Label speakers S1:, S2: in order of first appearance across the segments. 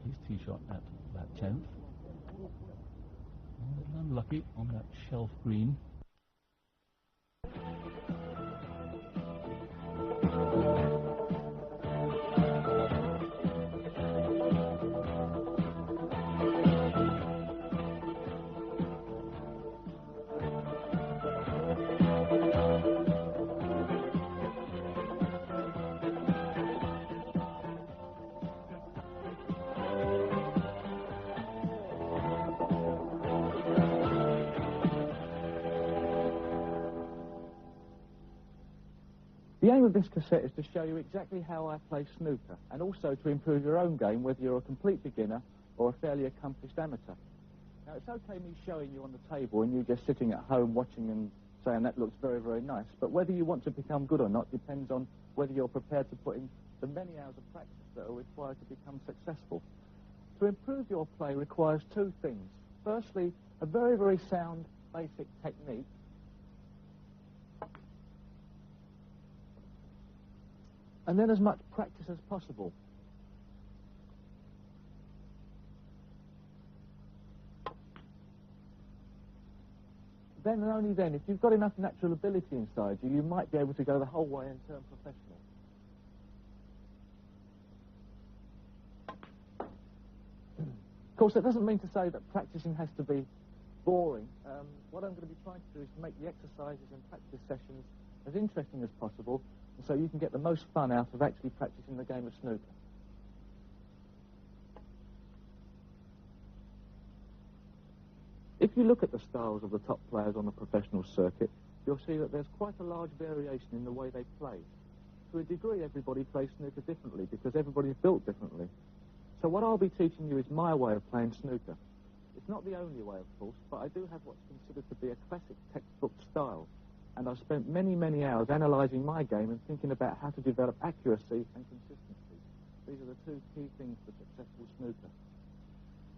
S1: his tee shot at that 10th. A little unlucky on that shelf green.
S2: The aim of this cassette is to show you exactly how I play snooker, and also to improve your own game, whether you're a complete beginner or a fairly accomplished amateur. Now, it's okay me showing you on the table and you just sitting at home watching and saying that looks very, very nice, but whether you want to become good or not depends on whether you're prepared to put in the many hours of practice that are required to become successful. To improve your play requires two things. Firstly, a very, very sound basic technique, and then as much practice as possible. Then and only then, if you've got enough natural ability inside you, you might be able to go the whole way and turn professional. Of course, that doesn't mean to say that practicing has to be boring. What I'm going to be trying to do is to make the exercises and practice sessions as interesting as possible, and so you can get the most fun out of actually practicing the game of snooker. If you look at the styles of the top players on the professional circuit, you'll see that there's quite a large variation in the way they play. To a degree, everybody plays snooker differently because everybody's built differently. So what I'll be teaching you is my way of playing snooker. It's not the only way, of course, but I do have what's considered to be a classic textbook style. And I've spent many, many hours analysing my game and thinking about how to develop accuracy and consistency. These are the two key things for successful snooker.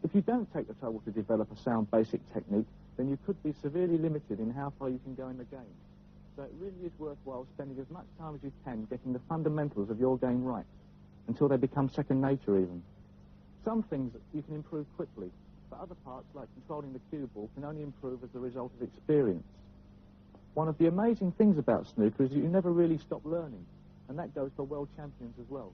S2: If you don't take the trouble to develop a sound basic technique, then you could be severely limited in how far you can go in the game. So it really is worthwhile spending as much time as you can getting the fundamentals of your game right, until they become second nature even. Some things you can improve quickly, but other parts, like controlling the cue ball, can only improve as a result of experience. One of the amazing things about snooker is that you never really stop learning, and that goes for world champions as well.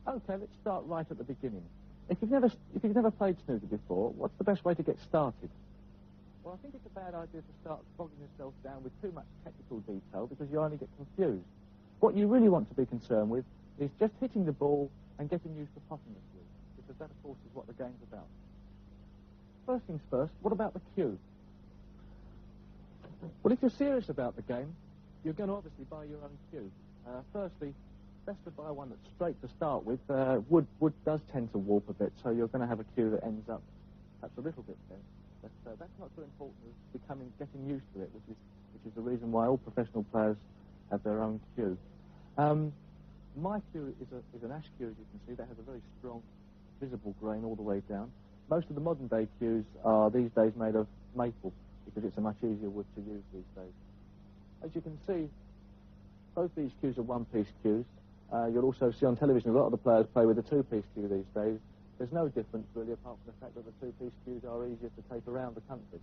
S2: Okay, let's start right at the beginning. If you've never played snooker before, what's the best way to get started? Well, I think it's a bad idea to start bogging yourself down with too much technical detail because you only get confused. What you really want to be concerned with is just hitting the ball and getting used to potting the cue, because that, of course, is what the game's about. First things first, what about the cue? Well, if you're serious about the game, you're going to obviously buy your own cue. Firstly, best to buy one that's straight to start with. Wood does tend to warp a bit, so you're going to have a cue that ends up perhaps a little bit bent. But that's not so important as getting used to it, which is the reason why all professional players have their own cue. My cue is an ash cue, as you can see. That has a very strong, visible grain all the way down. Most of the modern day cues are these days made of maple, because it's a much easier wood to use these days. As you can see, both these cues are one-piece cues. You'll also see on television a lot of the players play with a two-piece cue these days. There's no difference really, apart from the fact that the two-piece cues are easier to take around the country.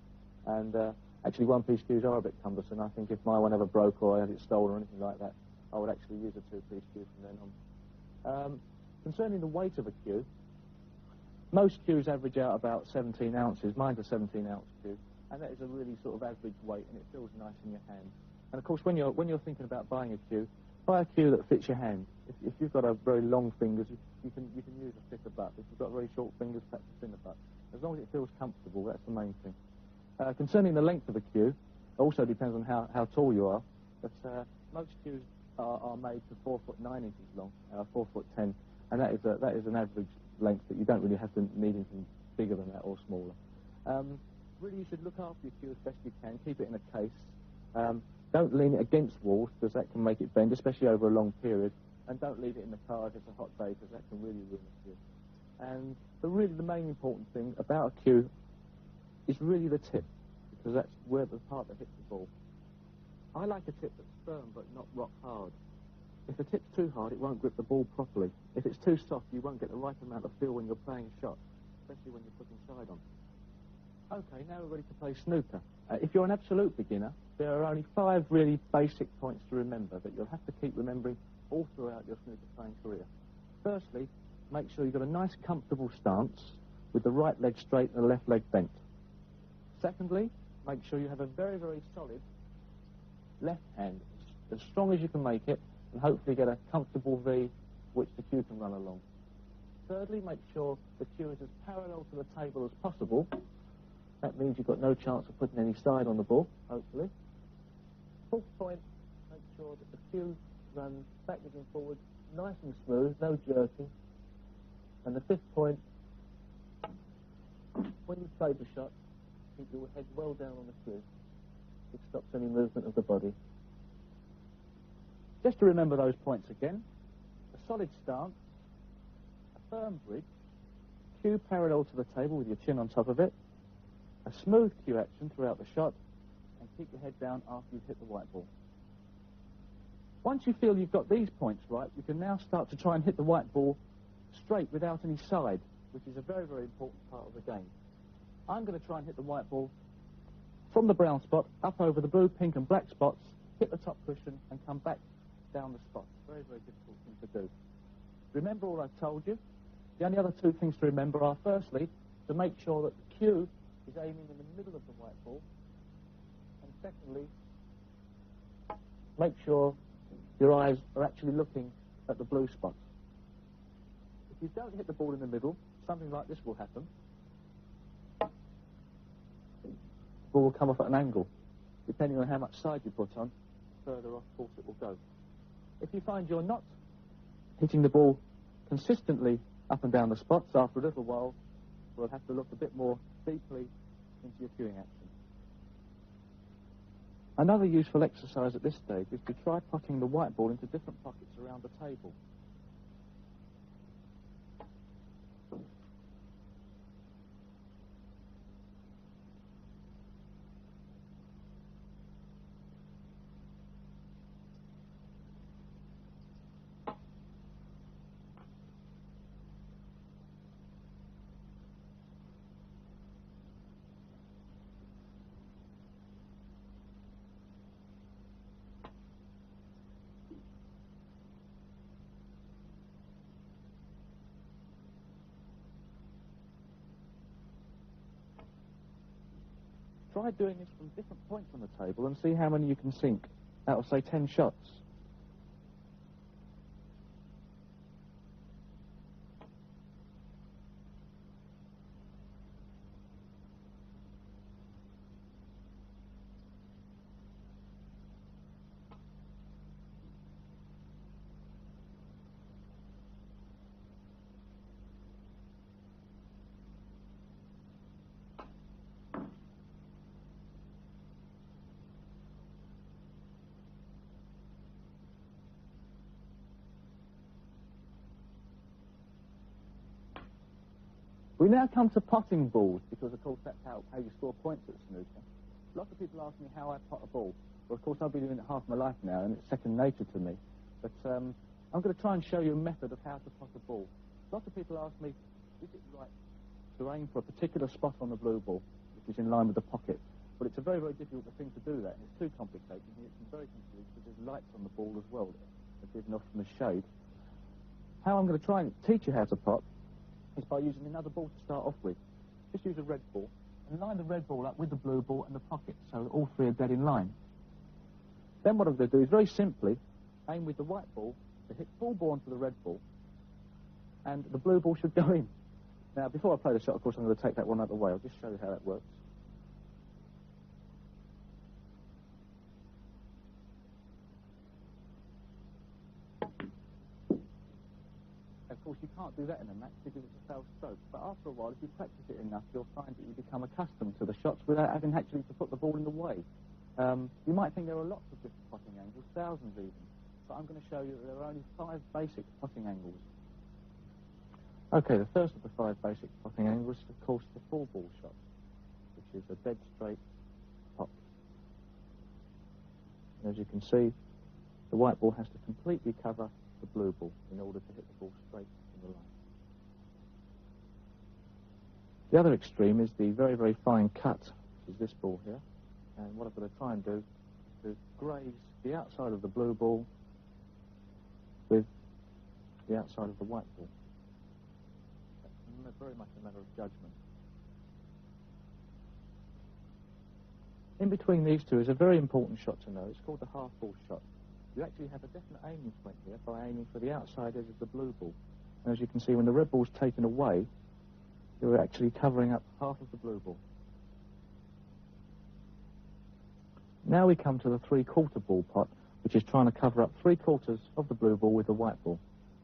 S2: And actually one-piece cues are a bit cumbersome. I think if my one ever broke or I had it stolen or anything like that, I would actually use a two-piece cue from then on. Concerning the weight of a cue, most cues average out about 17 ounces. Mine's a 17-ounce cue, and that is a really sort of average weight, and it feels nice in your hand. And of course, when you're thinking about buying a cue, buy a cue that fits your hand. If you've got a very long fingers, you can use a thicker butt. If you've got very short fingers, perhaps a thinner butt. As long as it feels comfortable, that's the main thing. Concerning the length of a cue, it also depends on how tall you are. But most cues are made to 4 foot 9 inches long, 4 foot 10, and that is an average length that you don't really have to need anything bigger than that or smaller. Really, you should look after your cue as best you can. Keep it in a case. Don't lean it against walls, because that can make it bend, especially over a long period. And don't leave it in the car if it's a hot day, because that can really ruin a cue. And the main important thing about a cue is really the tip, because that's where the part that hits the ball. I like a tip that's firm but not rock hard. If the tip's too hard, it won't grip the ball properly. If it's too soft, you won't get the right amount of feel when you're playing a shot, especially when you're putting side on. Okay, now we're ready to play snooker. If you're an absolute beginner, there are only 5 really basic points to remember that you'll have to keep remembering all throughout your snooker playing career. Firstly, make sure you've got a nice comfortable stance with the right leg straight and the left leg bent. Secondly, make sure you have a very, very solid left hand, as strong as you can make it, and hopefully get a comfortable V which the cue can run along. Thirdly, make sure the cue is as parallel to the table as possible. That means you've got no chance of putting any side on the ball, hopefully. Fourth point, make sure that the cue runs backwards and forwards, nice and smooth, no jerking. And the fifth point, when you play the shot, keep your head well down on the cue. It stops any movement of the body. Just to remember those points again, a solid stance, a firm bridge, cue parallel to the table with your chin on top of it, a smooth cue action throughout the shot, and keep your head down after you've hit the white ball. Once you feel you've got these points right, you can now start to try and hit the white ball straight without any side, which is a very, very important part of the game. I'm going to try and hit the white ball from the brown spot, up over the blue, pink and black spots, hit the top cushion, and come back down the spot. Very, very difficult thing to do. Remember all I've told you. The only other 2 things to remember are, firstly, to make sure that the cue is aiming in the middle of the white ball, and secondly, make sure your eyes are actually looking at the blue spot. If you don't hit the ball in the middle, something like this will happen. The ball will come off at an angle. Depending on how much side you put on, further off course it will go. If you find you're not hitting the ball consistently up and down the spots, after a little while, we'll have to look a bit more deeply into your cueing action. Another useful exercise at this stage is to try potting the white ball into different pockets around the table. Try doing this from different points on the table and see how many you can sink out of, say, 10 shots. We now come to potting balls, because of course that's how you score points at snooker. Lots of people ask me how I pot a ball. Well, of course I've been doing it half my life now, and it's second nature to me. But I'm going to try and show you a method of how to pot a ball. Lots of people ask me, is it right to aim for a particular spot on the blue ball, which is in line with the pocket? But it's a very, very difficult thing to do that, and it's too complicated, and it's very confusing because there's lights on the ball as well that are given off from the shade. How I'm going to try and teach you how to pot is by using another ball to start off with. Just use a red ball and line the red ball up with the blue ball and the pocket so that all 3 are dead in line. Then what I'm going to do is very simply aim with the white ball to hit full ball onto the red ball, and the blue ball should go in. Now, before I play the shot, of course, I'm going to take that one out of the way. I'll just show you how that works. Of course, you can't do that in a match because it's a failed stroke. But after a while, if you practice it enough, you'll find that you become accustomed to the shots without having actually to put the ball in the way. You might think there are lots of different potting angles, thousands even. But I'm going to show you that there are only 5 basic potting angles. Okay, the first of the 5 basic potting angles is, of course, the full ball shot, which is a dead straight pot. And as you can see, the white ball has to completely cover the blue ball in order to hit the ball straight in the line. The other extreme is the very, very fine cut, which is this ball here. And what I'm going to try and do is to graze the outside of the blue ball with the outside of the white ball. That's very much a matter of judgment. In between these two is a very important shot to know. It's called the half ball shot. You actually have a definite aiming point here by aiming for the outside edge of the blue ball. And as you can see, when the red ball's taken away, you're actually covering up half of the blue ball. Now we come to the 3/4 ball pot, which is trying to cover up 3/4 of the blue ball with the white ball.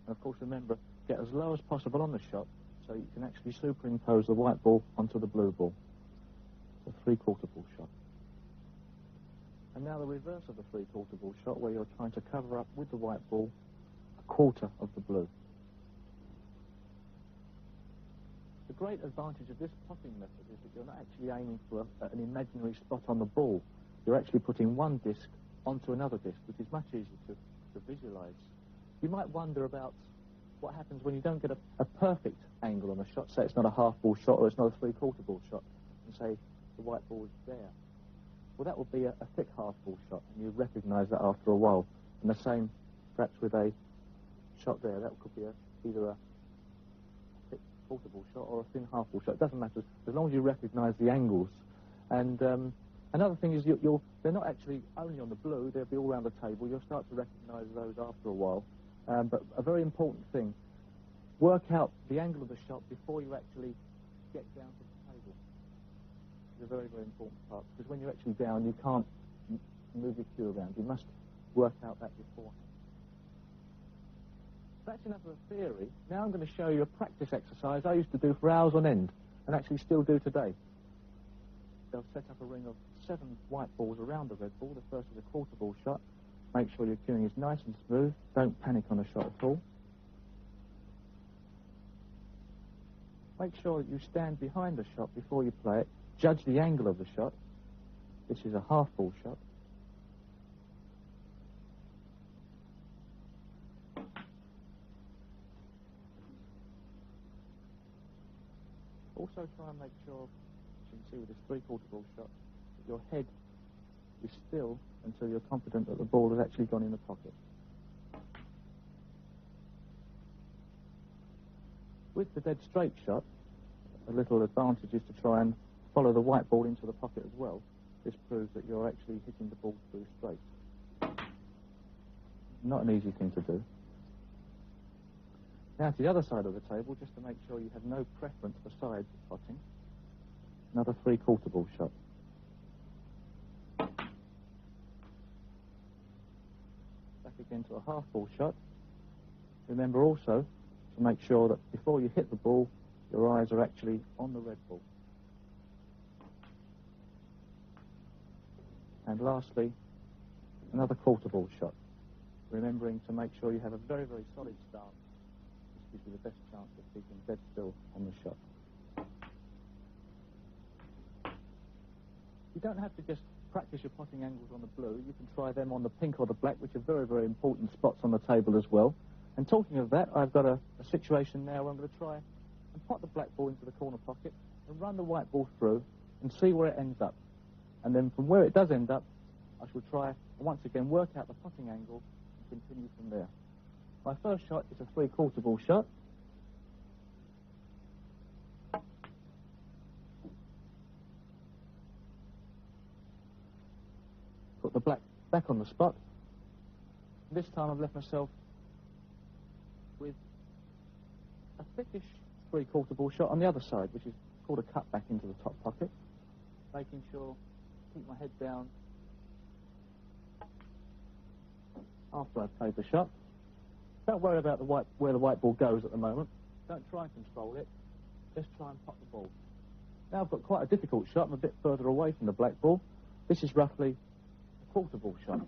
S2: And of course, remember, get as low as possible on the shot so you can actually superimpose the white ball onto the blue ball. It's a 3/4 ball shot. And now the reverse of the 3/4 ball shot, where you're trying to cover up with the white ball 1/4 of the blue. The great advantage of this potting method is that you're not actually aiming for an imaginary spot on the ball. You're actually putting one disc onto another disc, which is much easier to visualize. You might wonder about what happens when you don't get a perfect angle on a shot. Say it's not a half ball shot or it's not a 3/4 ball shot, and say the white ball is there. Well, that would be a thick half ball shot, and you recognize that after a while. And the same perhaps with a shot there. That could be either a thick quarter ball shot or a thin half ball shot. It doesn't matter as long as you recognize the angles. And another thing is they're not actually only on the blue, they'll be all around the table. You'll start to recognize those after a while. But a very important thing, work out the angle of the shot before you actually get down to the table. It's a very, very important part, because when you're actually down, you can't move your cue around. You must work out that beforehand. That's enough of a theory. Now I'm going to show you a practice exercise I used to do for hours on end, and actually still do today. They'll set up a ring of 7 white balls around the red ball. The first is a 1/4 ball shot. Make sure your cueing is nice and smooth. Don't panic on the shot at all. Make sure that you stand behind the shot before you play it. Judge the angle of the shot. This is a half ball shot. Also try and make sure, as you can see with this 3/4 ball shot, that your head is still until you're confident that the ball has actually gone in the pocket. With the dead straight shot, a little advantage is to try and follow the white ball into the pocket as well. This proves that you're actually hitting the ball through straight. Not an easy thing to do. Now to the other side of the table, just to make sure you have no preference for side potting. Another 3/4 ball shot. Back again to a half ball shot. Remember also to make sure that before you hit the ball, your eyes are actually on the red ball. And lastly, another 1/4 ball shot. Remembering to make sure you have a very, very solid stance. This gives you the best chance of keeping dead still on the shot. You don't have to just practice your potting angles on the blue. You can try them on the pink or the black, which are very, very important spots on the table as well. And talking of that, I've got a situation now where I'm going to try and pot the black ball into the corner pocket and run the white ball through and see where it ends up. And then from where it does end up, I shall try and once again work out the potting angle and continue from there. My first shot is a 3/4 ball shot. Put the black back on the spot. This time I've left myself with a thickish 3/4 ball shot on the other side, which is called a cut back into the top pocket. Making sure to keep my head down after I've played the shot. Don't worry about where the white ball goes at the moment. Don't try and control it. Just try and pot the ball. Now I've got quite a difficult shot. I'm a bit further away from the black ball. This is roughly a 1/4 ball shot.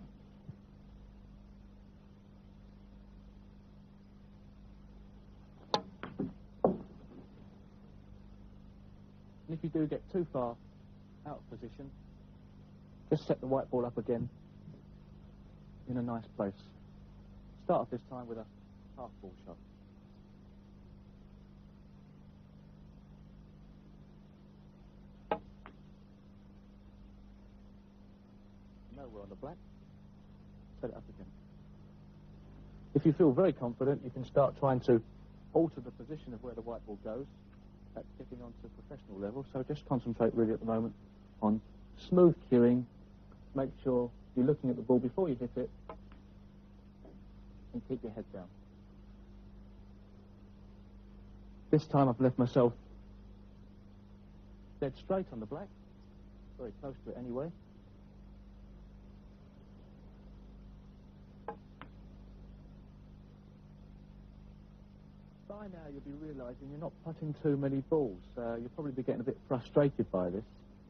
S2: And if you do get too far out of position, just set the white ball up again in a nice place. Start off this time with a half ball shot. Nowhere on the black. Set it up again. If you feel very confident, you can start trying to alter the position of where the white ball goes. That's getting on to professional level, so just concentrate really at the moment on smooth cueing. Make sure you're looking at the ball before you hit it, and keep your head down. This time I've left myself dead straight on the black, very close to it anyway. By now you'll be realising you're not putting too many balls. You'll probably be getting a bit frustrated by this.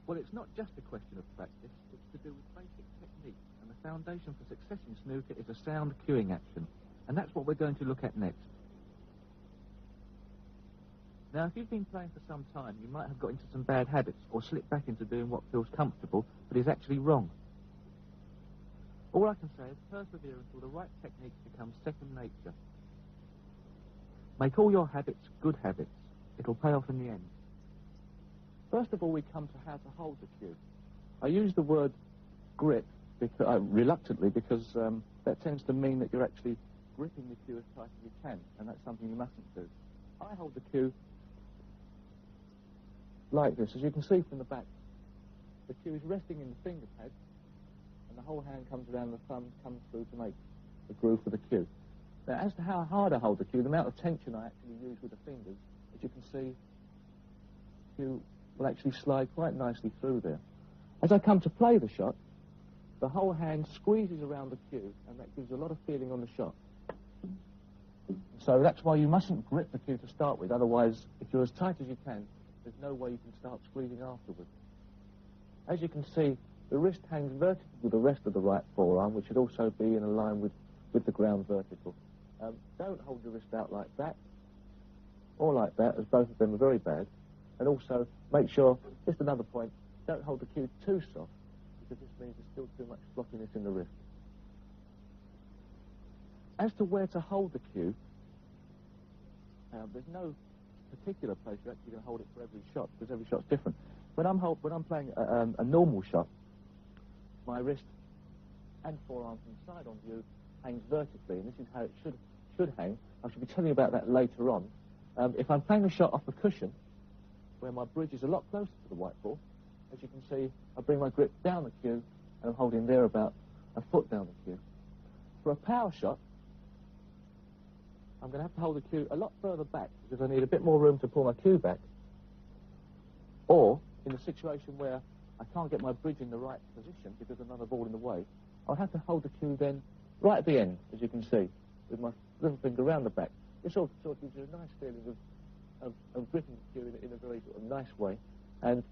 S2: Well, it's not just a question of practice, it's to do with basic technique, and the foundation for success in snooker is a sound cueing action, and that's what we're going to look at next. Now, if you've been playing for some time, you might have got into some bad habits or slipped back into doing what feels comfortable but is actually wrong. All I can say is persevere until the right technique becomes second nature. Make all your habits good habits. It'll pay off in the end. First of all, we come to how to hold the cue. I use the word grip reluctantly because that tends to mean that you're actually gripping the cue as tight as you can, and that's something you mustn't do. I hold the cue like this. As you can see from the back, the cue is resting in the finger pad, and the whole hand comes around, the thumb comes through to make the groove for the cue. Now, as to how hard I hold the cue, the amount of tension I actually use with the fingers, as you can see, the cue will actually slide quite nicely through there. As I come to play the shot, the whole hand squeezes around the cue, and that gives a lot of feeling on the shot. So that's why you mustn't grip the cue to start with, otherwise, if you're as tight as you can, there's no way you can start squeezing afterwards. As you can see, the wrist hangs vertical with the rest of the right forearm, which should also be in a line with the ground vertical. Don't hold your wrist out like that, or like that, as both of them are very bad. And also, make sure, just another point, don't hold the cue too soft, because this means there's still too much floppiness in the wrist. As to where to hold the cue, there's no particular place you're actually going to hold it for every shot, because every shot's different. When I'm playing a normal shot, my wrist and forearm from the side on view hangs vertically, and this is how it should hang. I shall be telling you about that later on. If I'm playing a shot off a cushion, where my bridge is a lot closer to the white ball, as you can see, I bring my grip down the cue, and I'm holding there about a foot down the cue. For a power shot, I'm going to have to hold the cue a lot further back, because I need a bit more room to pull my cue back. Or, in a situation where I can't get my bridge in the right position because there's another ball in the way, I'll have to hold the cue then right at the end, as you can see, with my little finger around the back. This sort of gives you a nice feeling of gripping the cue in a very sort of nice way. And,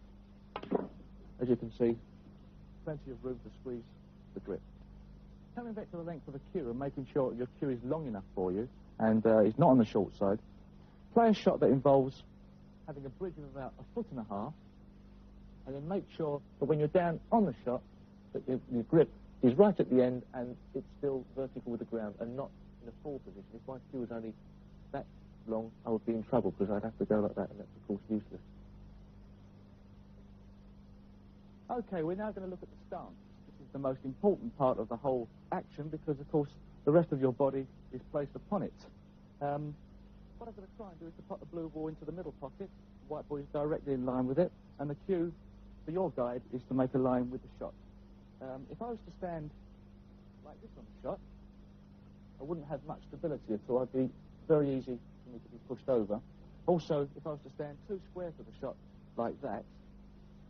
S2: as you can see, plenty of room to squeeze the grip. Coming back to the length of the cue and making sure your cue is long enough for you and is not on the short side, play a shot that involves having a bridge of about 1.5 feet, and then make sure that when you're down on the shot, that your grip is right at the end and it's still vertical with the ground and not in a full position. If my cue was only that long, I would be in trouble because I'd have to go like that, and that's of course useless. Okay, we're now going to look at the stance. This is the most important part of the whole action because, of course, the rest of your body is placed upon it. What I'm going to try and do is to put the blue ball into the middle pocket. The white ball is directly in line with it, and the cue for your guide is to make a line with the shot. If I was to stand like this on the shot, I wouldn't have much stability at all. It'd be very easy for me to be pushed over. Also, if I was to stand too square to the shot like that,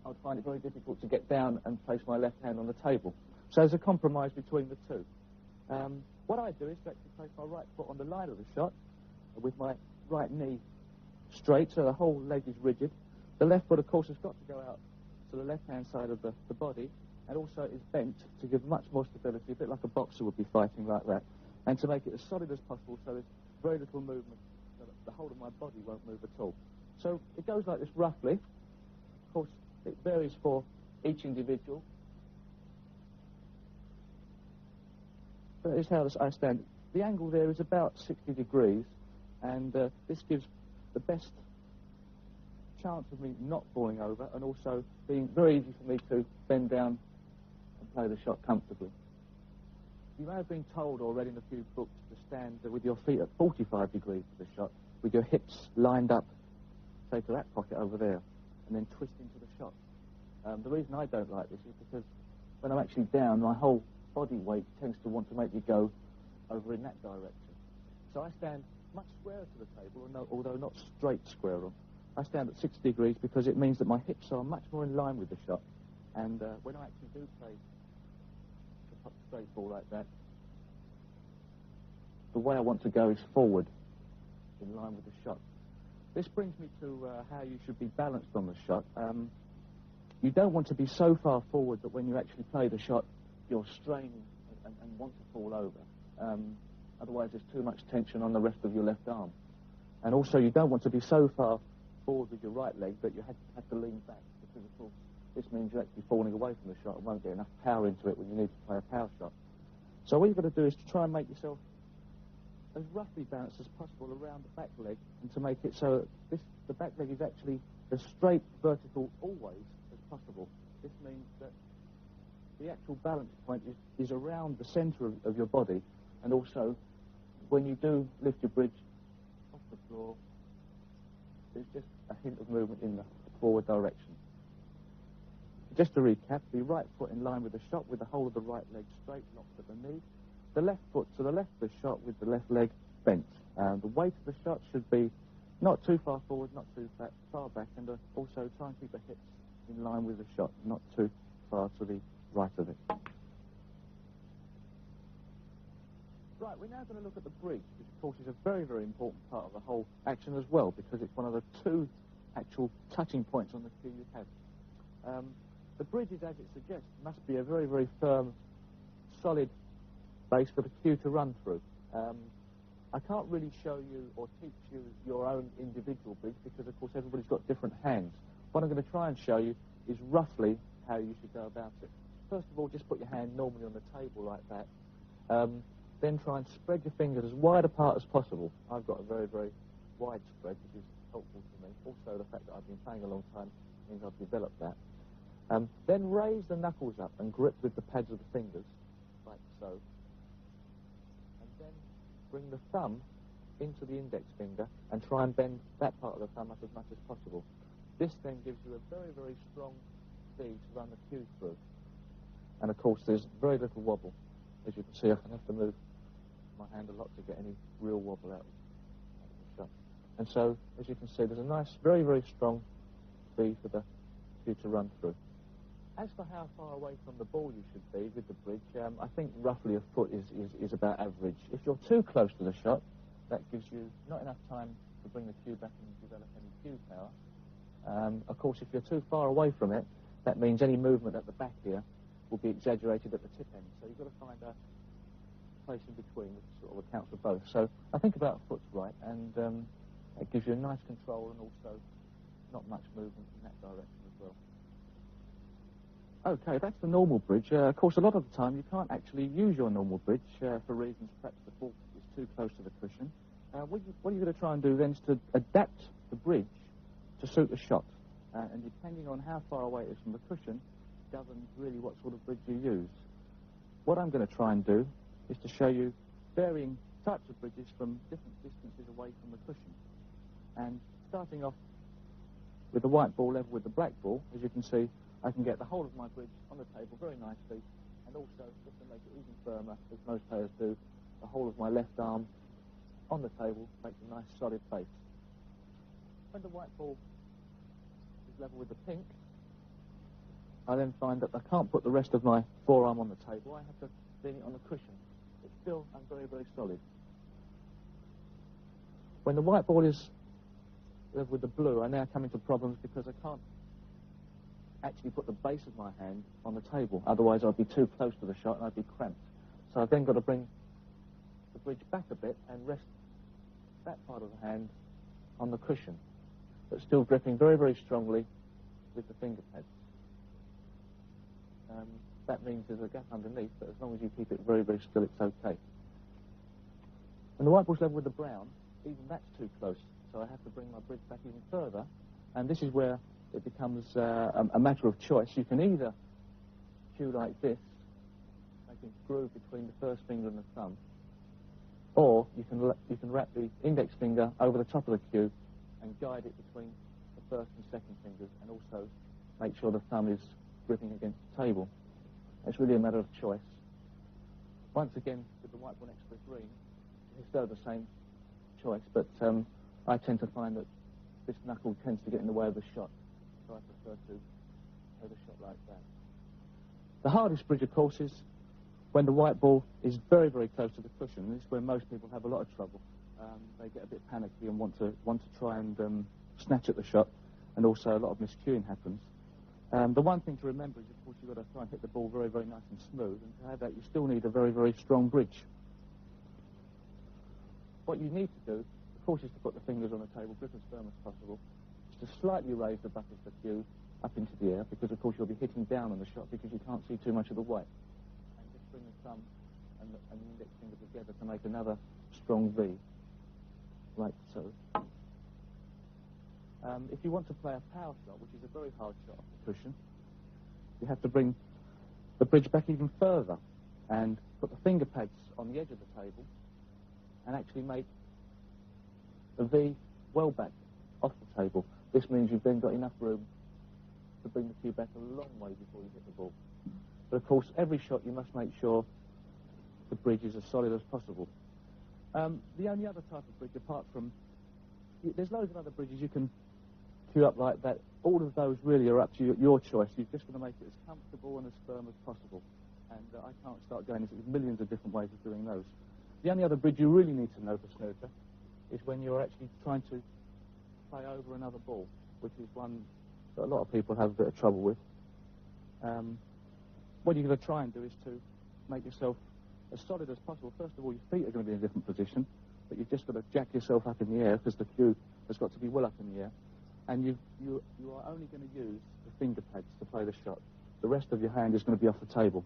S2: I would find it very difficult to get down and place my left hand on the table. So there's a compromise between the two. What I do is to actually place my right foot on the line of the shot with my right knee straight, so the whole leg is rigid. The left foot, of course, has got to go out to the left-hand side of the body, and also is bent to give much more stability, a bit like a boxer would be fighting like that, and to make it as solid as possible so there's very little movement, so that the whole of my body won't move at all. So it goes like this roughly. Of course, it varies for each individual. That is how I stand. The angle there is about 60 degrees, and this gives the best chance of me not falling over, and also being very easy for me to bend down and play the shot comfortably. You may have been told already in a few books to stand with your feet at 45 degrees for the shot, with your hips lined up, say, to that pocket over there, and then twist into the shot. The reason I don't like this is because when I'm actually down, my whole body weight tends to want to make me go over in that direction. So I stand much squarer to the table, although not straight square on. I stand at 60 degrees because it means that my hips are much more in line with the shot. And when I actually do play a straight ball like that, the way I want to go is forward, in line with the shot. This brings me to how you should be balanced on the shot. You don't want to be so far forward that when you actually play the shot, you're straining and want to fall over. Otherwise, there's too much tension on the rest of your left arm. And also, you don't want to be so far forward with your right leg that you have to lean back, because, of course, this means you're actually falling away from the shot and won't get enough power into it when you need to play a power shot. So what you've got to do is to try and make yourself as roughly balanced as possible around the back leg, and to make it so that the back leg is actually as straight vertical always as possible. This means that the actual balance point is around the centre of your body, and also when you do lift your bridge off the floor, there's just a hint of movement in the forward direction. Just to recap, the right foot in line with the shot, with the whole of the right leg straight, locked at the knee. The left foot to the left of the shot with the left leg bent. The weight of the shot should be not too far forward, not too far back, and also try and keep the hips in line with the shot, not too far to the right of it. Right, we're now going to look at the bridge, which of course is a very, very important part of the whole action as well, because it's one of the two actual touching points on the cue you have. The bridge, as it suggests, must be a very, very firm, solid base for the cue to run through. I can't really show you or teach you your own individual bridge, because of course everybody's got different hands. What I'm going to try and show you is roughly how you should go about it. First of all, just put your hand normally on the table like that. Then try and spread your fingers as wide apart as possible. I've got a very, very wide spread, which is helpful to me. Also, the fact that I've been playing a long time means I've developed that. Then raise the knuckles up and grip with the pads of the fingers, like so. And then bring the thumb into the index finger and try and bend that part of the thumb up as much as possible. This then gives you a very, very strong speed to run the cue through. And of course, there's very little wobble. As you can see, I can have to move my hand a lot to get any real wobble out of the shot. And so, as you can see, there's a nice, very, very strong speed for the cue to run through. As for how far away from the ball you should be with the bridge, I think roughly a foot is about average. If you're too close to the shot, that gives you not enough time to bring the cue back and develop any cue power. Of course, if you're too far away from it, that means any movement at the back here will be exaggerated at the tip end. So you've got to find a place in between which sort of accounts for both. So I think about a foot's right, and it gives you a nice control and also not much movement in that direction as well. Okay, that's the normal bridge. Of course, a lot of the time you can't actually use your normal bridge for reasons perhaps the ball is too close to the cushion. What you're going to try and do then is to adapt the bridge to suit the shot. And depending on how far away it is from the cushion, governs really what sort of bridge you use. What I'm going to try and do is to show you varying types of bridges from different distances away from the cushion. And starting off with the white ball level with the black ball, as you can see, I can get the whole of my bridge on the table very nicely, and also, just to make it even firmer, as most players do, the whole of my left arm on the table makes a nice solid base. When the white ball is level with the pink, I then find that I can't put the rest of my forearm on the table. I have to lean it on the cushion. But still, I'm very, very solid. When the white ball is level with the blue, I now come into problems because I can't actually put the base of my hand on the table. Otherwise, I'd be too close to the shot and I'd be cramped. So I've then got to bring the bridge back a bit and rest that part of the hand on the cushion, but still gripping very, very strongly with the finger pads. that means there's a gap underneath, but as long as you keep it very, very still, it's okay. When the white ball's level with the brown, even that's too close, so I have to bring my bridge back even further, and this is where it becomes a matter of choice. You can either cue like this, making a groove between the first finger and the thumb, or you can wrap the index finger over the top of the cue and guide it between the first and second fingers, and also make sure the thumb is gripping against the table. It's really a matter of choice. Once again, with the white ball next to the green, it's still the same choice, but I tend to find that this knuckle tends to get in the way of the shot, so I prefer to play the shot like that. The hardest bridge, of course, is when the white ball is very, very close to the cushion. This is where most people have a lot of trouble. They get a bit panicky and want to try and snatch at the shot, and also a lot of miscuing happens. The one thing to remember is, of course, you've got to try and hit the ball very, very nice and smooth, and to have that, you still need a very, very strong bridge. What you need to do, of course, is to put the fingers on the table, grip as firm as possible, is to slightly raise the butt of the cue up into the air, because, of course, you'll be hitting down on the shot because you can't see too much of the white. And just bring the thumb and the index finger together to make another strong V, like so. If you want to play a power shot, which is a very hard shot off the cushion, you have to bring the bridge back even further and put the finger pads on the edge of the table and actually make the V well back off the table. This means you've then got enough room to bring the cue back a long way before you hit the ball. But of course, every shot you must make sure the bridge is as solid as possible. The only other type of bridge, apart from... There's loads of other bridges you can cue up like that. All of those really are up to your choice. You've just got to make it as comfortable and as firm as possible. And I can't start going into millions of different ways of doing those. The only other bridge you really need to know for snooker is when you're actually trying to play over another ball, which is one that a lot of people have a bit of trouble with. What you're going to try and do is to make yourself as solid as possible. First of all, your feet are going to be in a different position, but you've just got to jack yourself up in the air because the cue has got to be well up in the air. And you are only going to use the finger pads to play the shot. The rest of your hand is going to be off the table.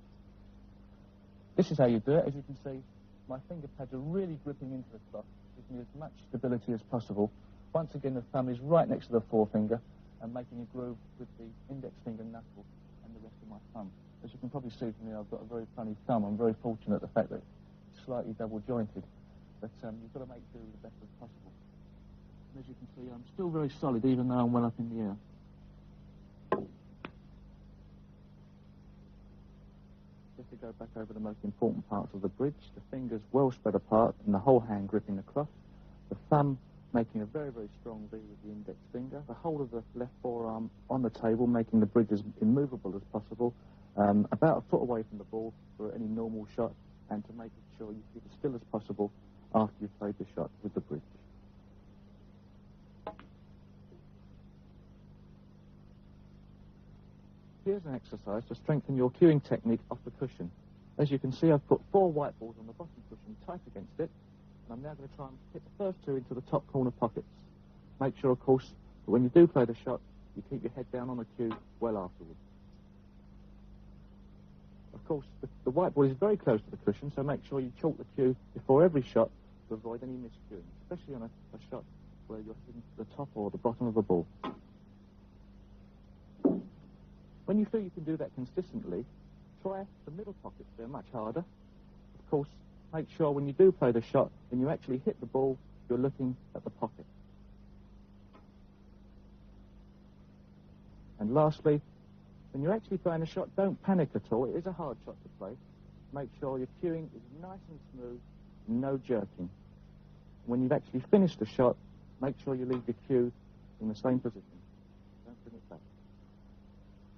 S2: This is how you do it. As you can see, my finger pads are really gripping into the cloth, giving me as much stability as possible. Once again, the thumb is right next to the forefinger and making a groove with the index finger knuckle and the rest of my thumb. As you can probably see from me, I've got a very funny thumb. I'm very fortunate the fact that it's slightly double jointed. But you've got to make do the best as possible. And as you can see, I'm still very solid even though I'm well up in the air. Just to go back over the most important parts of the bridge, the fingers well spread apart and the whole hand gripping the cloth, the thumb making a very, very strong V with the index finger, the whole of the left forearm on the table, making the bridge as immovable as possible, about a foot away from the ball for any normal shot, and to make sure you keep as still as possible after you've played the shot with the bridge. Here's an exercise to strengthen your cueing technique off the cushion. As you can see, I've put 4 white balls on the bottom cushion tight against it, and I'm now going to try and hit the first 2 into the top corner pockets. Make sure, of course, that when you do play the shot, you keep your head down on the cue well afterwards. Of course, the white ball is very close to the cushion, so make sure you chalk the cue before every shot to avoid any miscuing, especially on a shot where you're hitting the top or the bottom of the ball. When you feel you can do that consistently, try the middle pockets. They're much harder. Of course, make sure when you do play the shot, when you actually hit the ball, you're looking at the pocket. And lastly, when you're actually playing a shot, don't panic at all. It is a hard shot to play. Make sure your cueing is nice and smooth, no jerking. When you've actually finished the shot, make sure you leave your cue in the same position. Don't bring it back.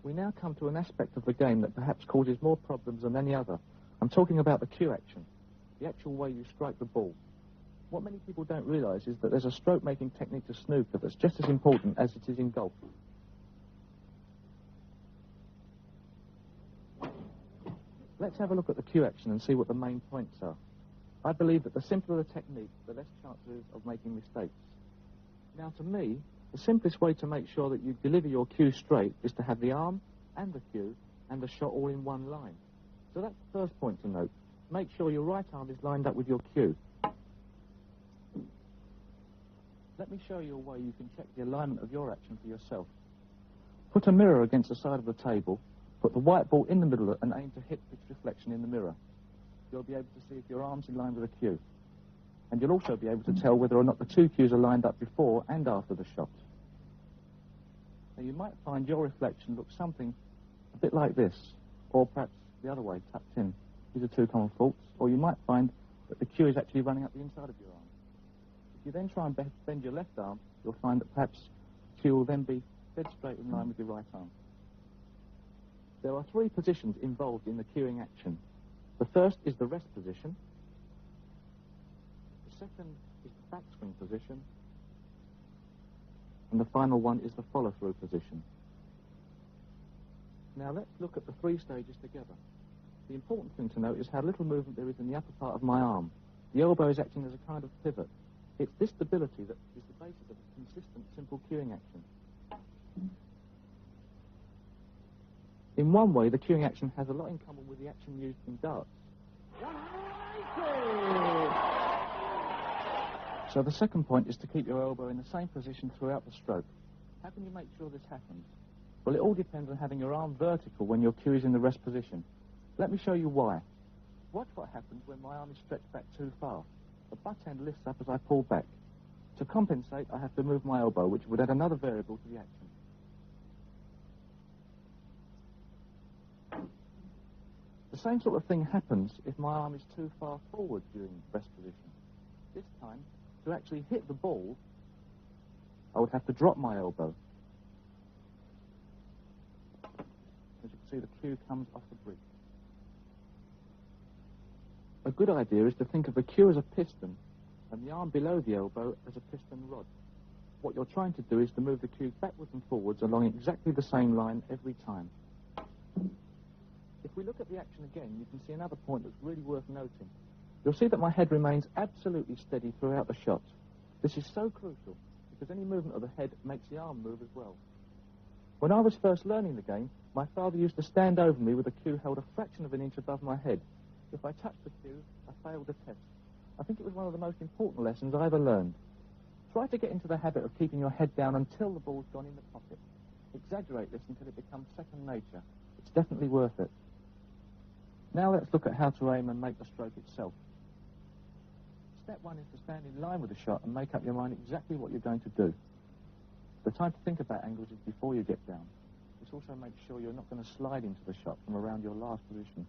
S2: We now come to an aspect of the game that perhaps causes more problems than any other. I'm talking about the cue action, the actual way you strike the ball. What many people don't realise is that there's a stroke-making technique to snooker that's just as important as it is in golf. Let's have a look at the cue action and see what the main points are. I believe that the simpler the technique, the less chances of making mistakes. Now, to me, the simplest way to make sure that you deliver your cue straight is to have the arm and the cue and the shot all in one line. So that's the first point to note. Make sure your right arm is lined up with your cue. Let me show you a way you can check the alignment of your action for yourself. Put a mirror against the side of the table, put the white ball in the middle and aim to hit its reflection in the mirror. You'll be able to see if your arm's in line with the cue. And you'll also be able to tell whether or not the two cues are lined up before and after the shot. Now you might find your reflection looks something a bit like this, or perhaps the other way, tucked in. These are two common faults. Or you might find that the cue is actually running up the inside of your arm. If you then try and bend your left arm, you'll find that perhaps the cue will then be dead straight in line with your right arm. There are three positions involved in the cueing action. The first is the rest position. The second is the backswing position. And the final one is the follow-through position. Now let's look at the three stages together. The important thing to note is how little movement there is in the upper part of my arm. The elbow is acting as a kind of pivot. It's this stability that is the basis of a consistent, simple cueing action. In one way, the cueing action has a lot in common with the action used in darts. So the second point is to keep your elbow in the same position throughout the stroke. How can you make sure this happens? Well, it all depends on having your arm vertical when your cue is in the rest position. Let me show you why. Watch what happens when my arm is stretched back too far. The butt end lifts up as I pull back. To compensate, I have to move my elbow, which would add another variable to the action. The same sort of thing happens if my arm is too far forward during rest position. This time, to actually hit the ball, I would have to drop my elbow. As you can see, the cue comes off the bridge. A good idea is to think of the cue as a piston and the arm below the elbow as a piston rod. What you're trying to do is to move the cue backwards and forwards along exactly the same line every time. If we look at the action again, you can see another point that's really worth noting. You'll see that my head remains absolutely steady throughout the shot. This is so crucial because any movement of the head makes the arm move as well. When I was first learning the game, my father used to stand over me with a cue held a fraction of an inch above my head. If I touched the cue, I failed the test. I think it was one of the most important lessons I ever learned. Try to get into the habit of keeping your head down until the ball's gone in the pocket. Exaggerate this until it becomes second nature. It's definitely worth it. Now let's look at how to aim and make the stroke itself. Step one is to stand in line with the shot and make up your mind exactly what you're going to do. The time to think about angles is before you get down. This also makes sure you're not going to slide into the shot from around your last position.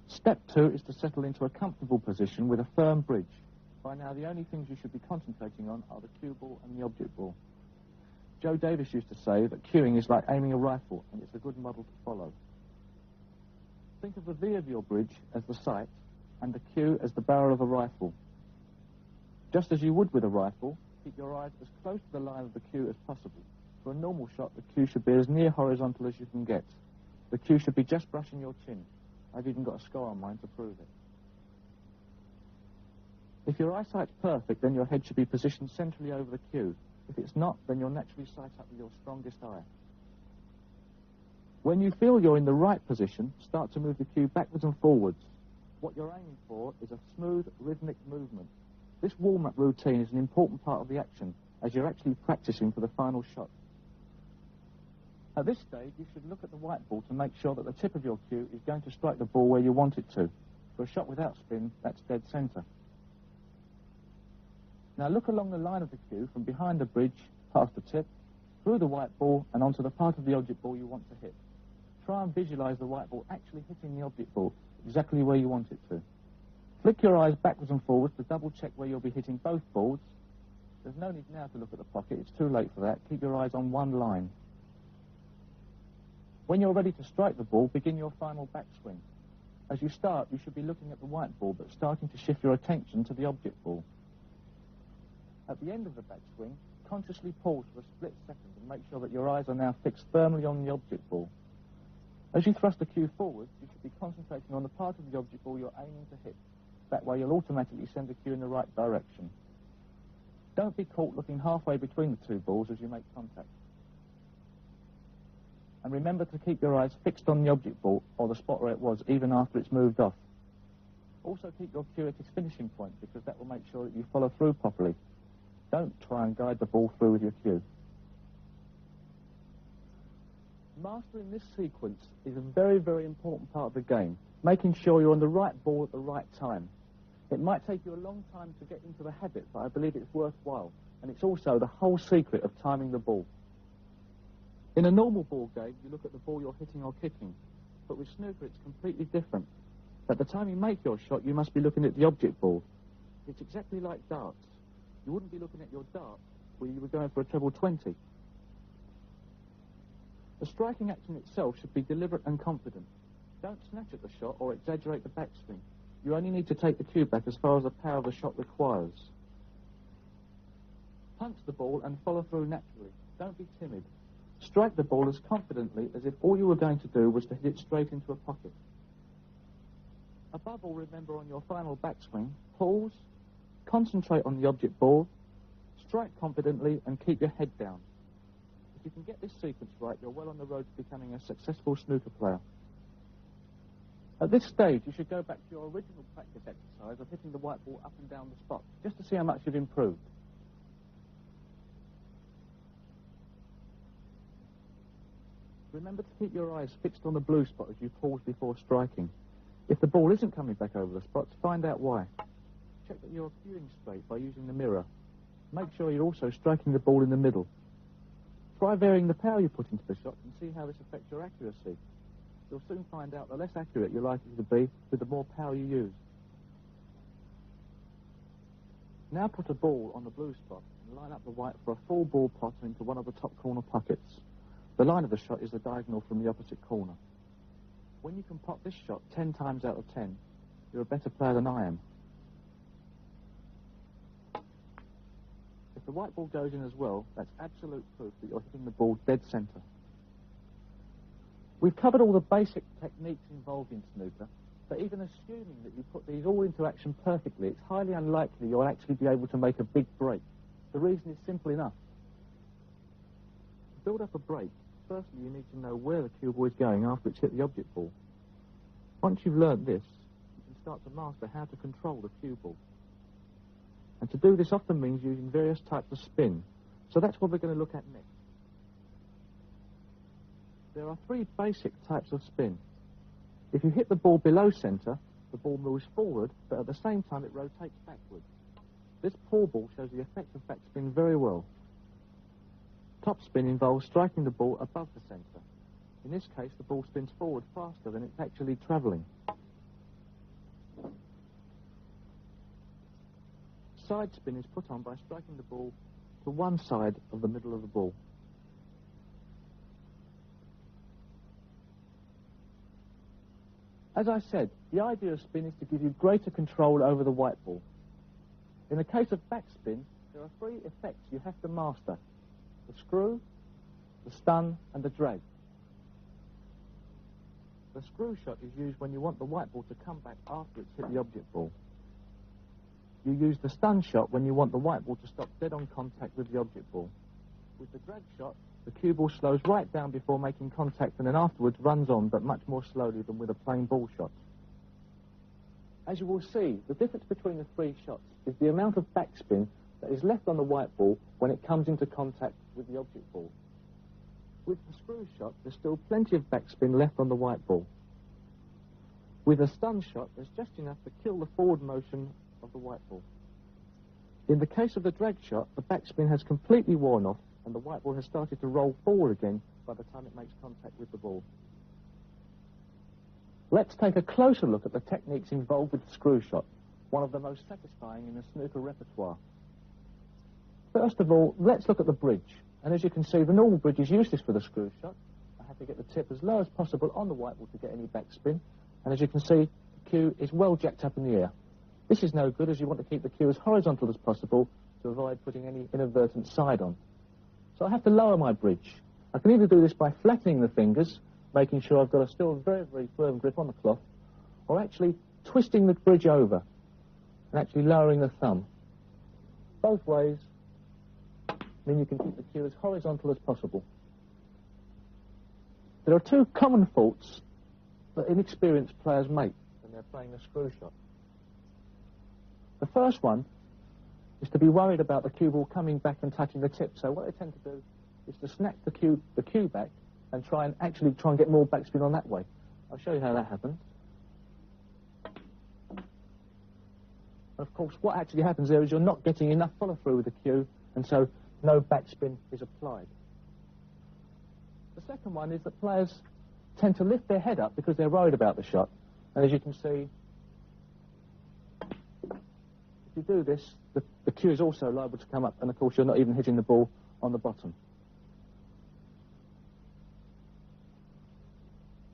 S2: Step two is to settle into a comfortable position with a firm bridge. By now, the only things you should be concentrating on are the cue ball and the object ball. Joe Davis used to say that cueing is like aiming a rifle, and it's a good model to follow. Think of the V of your bridge as the sight, and the cue as the barrel of a rifle. Just as you would with a rifle, keep your eyes as close to the line of the cue as possible. For a normal shot, the cue should be as near horizontal as you can get. The cue should be just brushing your chin. I've even got a scar on mine to prove it. If your eyesight's perfect, then your head should be positioned centrally over the cue. If it's not, then you'll naturally sight up with your strongest eye. When you feel you're in the right position, start to move the cue backwards and forwards. What you're aiming for is a smooth, rhythmic movement. This warm-up routine is an important part of the action, as you're actually practicing for the final shot. At this stage, you should look at the white ball to make sure that the tip of your cue is going to strike the ball where you want it to. For a shot without spin, that's dead centre. Now look along the line of the cue from behind the bridge, past the tip, through the white ball and onto the part of the object ball you want to hit. Try and visualise the white ball actually hitting the object ball exactly where you want it to. Flick your eyes backwards and forwards to double check where you'll be hitting both balls. There's no need now to look at the pocket, it's too late for that. Keep your eyes on one line. When you're ready to strike the ball, begin your final backswing. As you start, you should be looking at the white ball, but starting to shift your attention to the object ball. At the end of the backswing, consciously pause for a split second and make sure that your eyes are now fixed firmly on the object ball. As you thrust the cue forward, you should be concentrating on the part of the object ball you're aiming to hit. That way you'll automatically send the cue in the right direction. Don't be caught looking halfway between the two balls as you make contact. And remember to keep your eyes fixed on the object ball or the spot where it was, even after it's moved off. Also keep your cue at its finishing point, because that will make sure that you follow through properly. Don't try and guide the ball through with your cue. Mastering this sequence is a very, very important part of the game, making sure you're on the right ball at the right time. It might take you a long time to get into the habit, but I believe it's worthwhile, and it's also the whole secret of timing the ball. In a normal ball game, you look at the ball you're hitting or kicking, but with snooker it's completely different. At the time you make your shot, you must be looking at the object ball. It's exactly like darts. You wouldn't be looking at your dart where you were going for a treble 20. The striking action itself should be deliberate and confident. Don't snatch at the shot or exaggerate the backswing. You only need to take the cue back as far as the power of the shot requires. Punch the ball and follow through naturally. Don't be timid. Strike the ball as confidently as if all you were going to do was to hit it straight into a pocket. Above all, remember on your final backswing, pause, concentrate on the object ball, strike confidently and keep your head down. If you can get this sequence right, you're well on the road to becoming a successful snooker player. At this stage, you should go back to your original practice exercise of hitting the white ball up and down the spot, just to see how much you've improved. Remember to keep your eyes fixed on the blue spot as you pause before striking. If the ball isn't coming back over the spots, find out why. Check that you're cueing straight by using the mirror. Make sure you're also striking the ball in the middle. Try varying the power you put into the shot and see how this affects your accuracy. You'll soon find out the less accurate you're likely to be with the more power you use. Now put a ball on the blue spot and line up the white for a full ball potter into one of the top corner pockets. The line of the shot is the diagonal from the opposite corner. When you can pot this shot 10 times out of 10, you're a better player than I am. If the white ball goes in as well, that's absolute proof that you're hitting the ball dead centre. We've covered all the basic techniques involved in snooker, but even assuming that you put these all into action perfectly, it's highly unlikely you'll actually be able to make a big break. The reason is simple enough. To build up a break, firstly you need to know where the cue ball is going after it's hit the object ball. Once you've learnt this, you can start to master how to control the cue ball. And to do this often means using various types of spin. So that's what we're going to look at next. There are 3 basic types of spin. If you hit the ball below centre, the ball moves forward, but at the same time it rotates backward. This paw ball shows the effect of backspin very well. Top spin involves striking the ball above the centre. In this case, the ball spins forward faster than it's actually travelling. Side spin is put on by striking the ball to one side of the middle of the ball. As I said, the idea of spin is to give you greater control over the white ball. In the case of backspin, there are 3 effects you have to master: the screw, the stun, and the drag. The screw shot is used when you want the white ball to come back after it's hit the object ball. You use the stun shot when you want the white ball to stop dead on contact with the object ball. With the drag shot, the cue ball slows right down before making contact and then afterwards runs on, but much more slowly than with a plain ball shot. As you will see, the difference between the 3 shots is the amount of backspin that is left on the white ball when it comes into contact with the object ball. With the screw shot, there's still plenty of backspin left on the white ball. With a stun shot, there's just enough to kill the forward motion of the white ball. In the case of the drag shot, the backspin has completely worn off and the white ball has started to roll forward again by the time it makes contact with the ball. Let's take a closer look at the techniques involved with the screw shot, one of the most satisfying in the snooker repertoire. First of all, let's look at the bridge. And as you can see, the normal bridge is useless for the screw shot. I have to get the tip as low as possible on the white ball to get any backspin. And as you can see, the cue is well jacked up in the air. This is no good, as you want to keep the cue as horizontal as possible to avoid putting any inadvertent side on. So I have to lower my bridge. I can either do this by flattening the fingers, making sure I've got a still very, very firm grip on the cloth, or actually twisting the bridge over and actually lowering the thumb. Both ways mean you can keep the cue as horizontal as possible. There are two common faults that inexperienced players make when they're playing a screw shot. The first one is to be worried about the cue ball coming back and touching the tip. So what they tend to do is to snap the cue back and try and get more backspin on that way. I'll show you how that happens. And of course, what actually happens there is you're not getting enough follow-through with the cue, and so no backspin is applied. The second one is that players tend to lift their head up because they're worried about the shot. And as you can see, if you do this, the cue is also liable to come up, and of course you're not even hitting the ball on the bottom.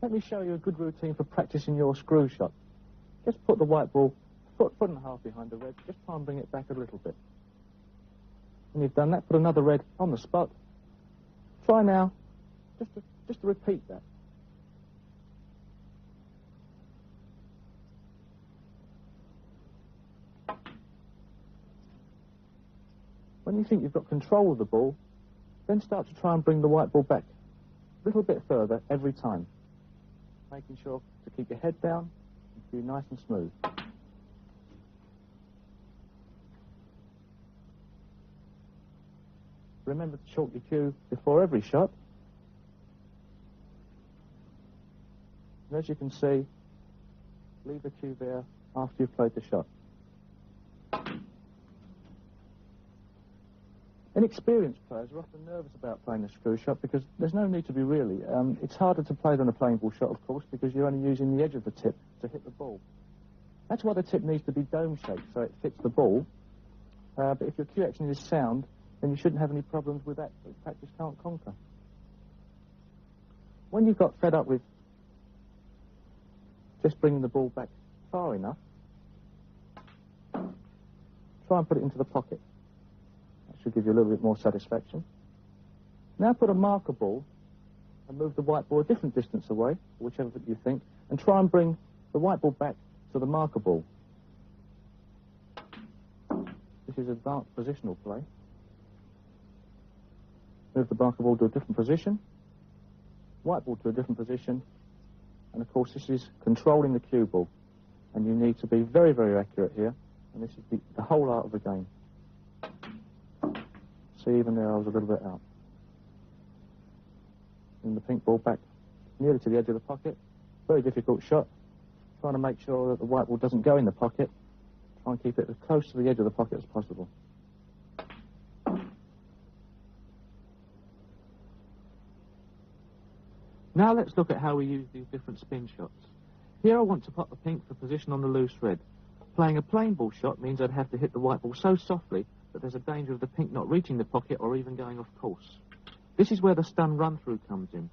S2: Let me show you a good routine for practicing your screw shot. Just put the white ball foot and a half behind the red. Just try and bring it back a little bit. When you've done that, put another red on the spot. Try now, just to repeat that. When you think you've got control of the ball, then start to try and bring the white ball back a little bit further every time, making sure to keep your head down and be nice and smooth. Remember to chalk your cue before every shot. And as you can see, leave the cue there after you've played the shot. Inexperienced players are often nervous about playing a screw shot because there's no need to be really. It's harder to play than a plain ball shot, of course, because you're only using the edge of the tip to hit the ball. That's why the tip needs to be dome-shaped so it fits the ball. But if your cue action is sound, then you shouldn't have any problems with that. Practice can't conquer. When you've got fed up with just bringing the ball back far enough, try and put it into the pocket. That should give you a little bit more satisfaction. Now put a marker ball and move the white ball a different distance away, whichever you think, and try and bring the white ball back to the marker ball. This is advanced positional play. Move the marker ball to a different position, white ball to a different position, and of course this is controlling the cue ball. And you need to be very, very accurate here, and this is the whole art of the game. See, even there I was a little bit out. And the pink ball back nearly to the edge of the pocket. Very difficult shot. Trying to make sure that the white ball doesn't go in the pocket. Try and keep it as close to the edge of the pocket as possible. Now let's look at how we use these different spin shots. Here I want to put the pink for position on the loose red. Playing a plain ball shot means I'd have to hit the white ball so softly that there's a danger of the pink not reaching the pocket or even going off course. This is where the stun run-through comes in.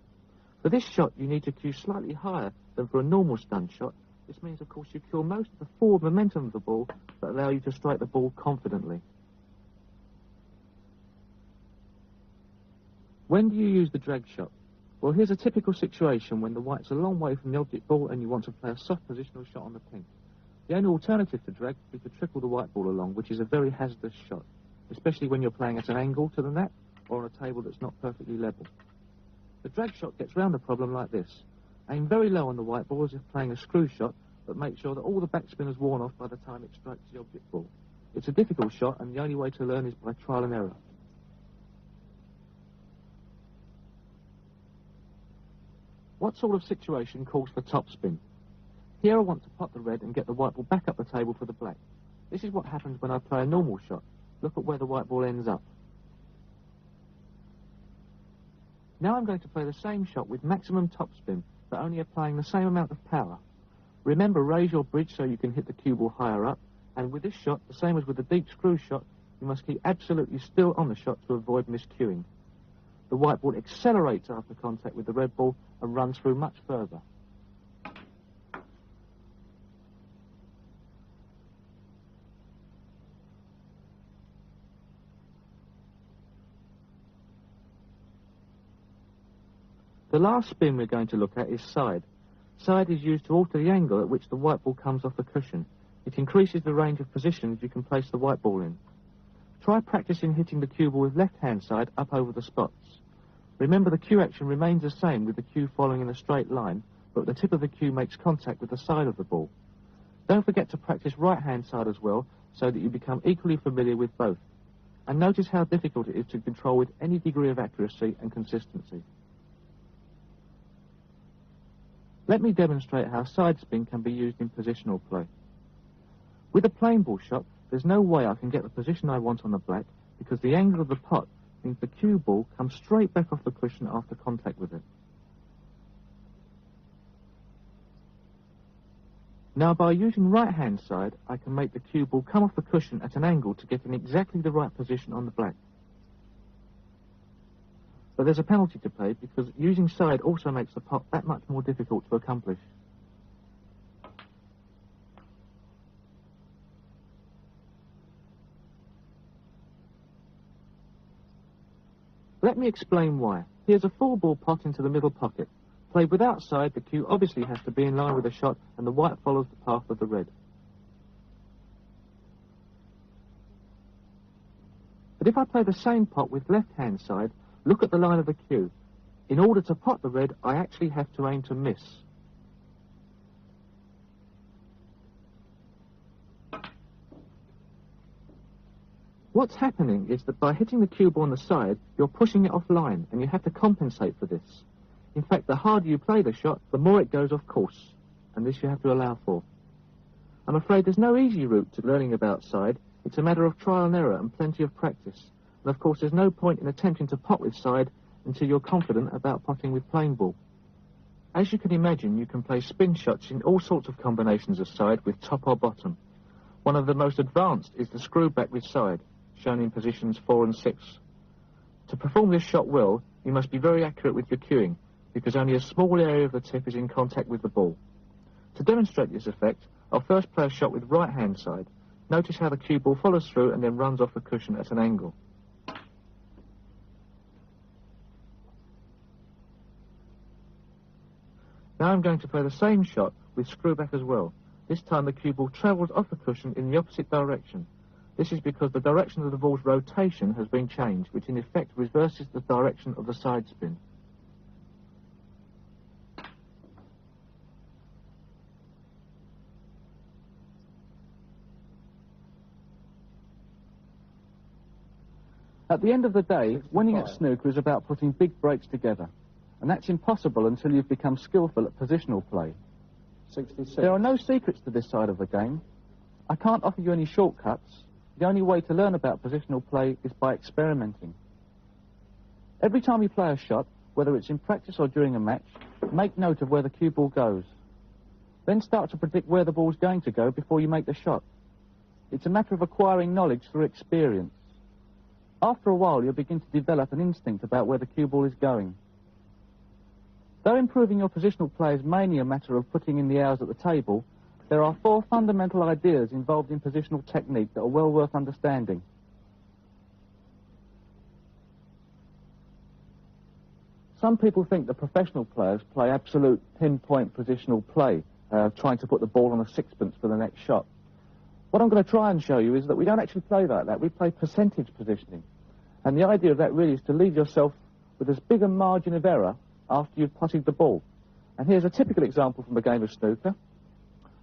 S2: For this shot, you need to cue slightly higher than for a normal stun shot. This means, of course, you kill most of the forward momentum of the ball that allow you to strike the ball confidently. When do you use the drag shot? Well, here's a typical situation when the white's a long way from the object ball and you want to play a soft positional shot on the pink. The only alternative to drag would be to trickle the white ball along, which is a very hazardous shot, especially when you're playing at an angle to the net or on a table that's not perfectly level. The drag shot gets round the problem like this. Aim very low on the white ball as if playing a screw shot, but make sure that all the backspin is worn off by the time it strikes the object ball. It's a difficult shot, and the only way to learn is by trial and error. What sort of situation calls for topspin? Here I want to pot the red and get the white ball back up the table for the black. This is what happens when I play a normal shot. Look at where the white ball ends up. Now I'm going to play the same shot with maximum topspin, but only applying the same amount of power. Remember, raise your bridge so you can hit the cue ball higher up, and with this shot, the same as with the deep screw shot, you must keep absolutely still on the shot to avoid miscuing. The white ball accelerates after contact with the red ball and runs through much further. The last spin we're going to look at is side. Side is used to alter the angle at which the white ball comes off the cushion. It increases the range of positions you can place the white ball in. Try practicing hitting the cue ball with left-hand side up over the spots. Remember, the cue action remains the same with the cue following in a straight line, but the tip of the cue makes contact with the side of the ball. Don't forget to practice right-hand side as well, so that you become equally familiar with both. And notice how difficult it is to control with any degree of accuracy and consistency. Let me demonstrate how side spin can be used in positional play. With a plain ball shot, there's no way I can get the position I want on the black, because the angle of the pot means the cue ball comes straight back off the cushion after contact with it. Now, by using right-hand side, I can make the cue ball come off the cushion at an angle to get in exactly the right position on the black. But there's a penalty to pay, because using side also makes the pot that much more difficult to accomplish. Let me explain why. Here's a full ball pot into the middle pocket. Played without side, the cue obviously has to be in line with the shot, and the white follows the path of the red. But if I play the same pot with left-hand side, look at the line of the cue. In order to pot the red, I actually have to aim to miss. What's happening is that by hitting the cue ball on the side, you're pushing it offline, and you have to compensate for this. In fact, the harder you play the shot, the more it goes off course, and this you have to allow for. I'm afraid there's no easy route to learning about side. It's a matter of trial and error and plenty of practice. And of course, there's no point in attempting to pot with side until you're confident about potting with plain ball. As you can imagine, you can play spin shots in all sorts of combinations of side with top or bottom. One of the most advanced is the screw back with side, shown in positions 4 and 6. To perform this shot well, you must be very accurate with your cueing, because only a small area of the tip is in contact with the ball. To demonstrate this effect, I'll first play a shot with right-hand side. Notice how the cue ball follows through and then runs off the cushion at an angle. Now I'm going to play the same shot with screw back as well. This time the cue ball travels off the cushion in the opposite direction. This is because the direction of the ball's rotation has been changed, which in effect reverses the direction of the side spin. At the end of the day, winning at snooker is about putting big breaks together. And that's impossible until you've become skillful at positional play. 66. There are no secrets to this side of the game. I can't offer you any shortcuts. The only way to learn about positional play is by experimenting. Every time you play a shot, whether it's in practice or during a match, make note of where the cue ball goes. Then start to predict where the ball's going to go before you make the shot. It's a matter of acquiring knowledge through experience. After a while, you'll begin to develop an instinct about where the cue ball is going. Though improving your positional play is mainly a matter of putting in the hours at the table, there are 4 fundamental ideas involved in positional technique that are well worth understanding. Some people think that professional players play absolute pinpoint positional play, trying to put the ball on a sixpence for the next shot. What I'm going to try and show you is that we don't actually play like that. We play percentage positioning. And the idea of that really is to leave yourself with as big a margin of error after you've putted the ball. And here's a typical example from a game of snooker.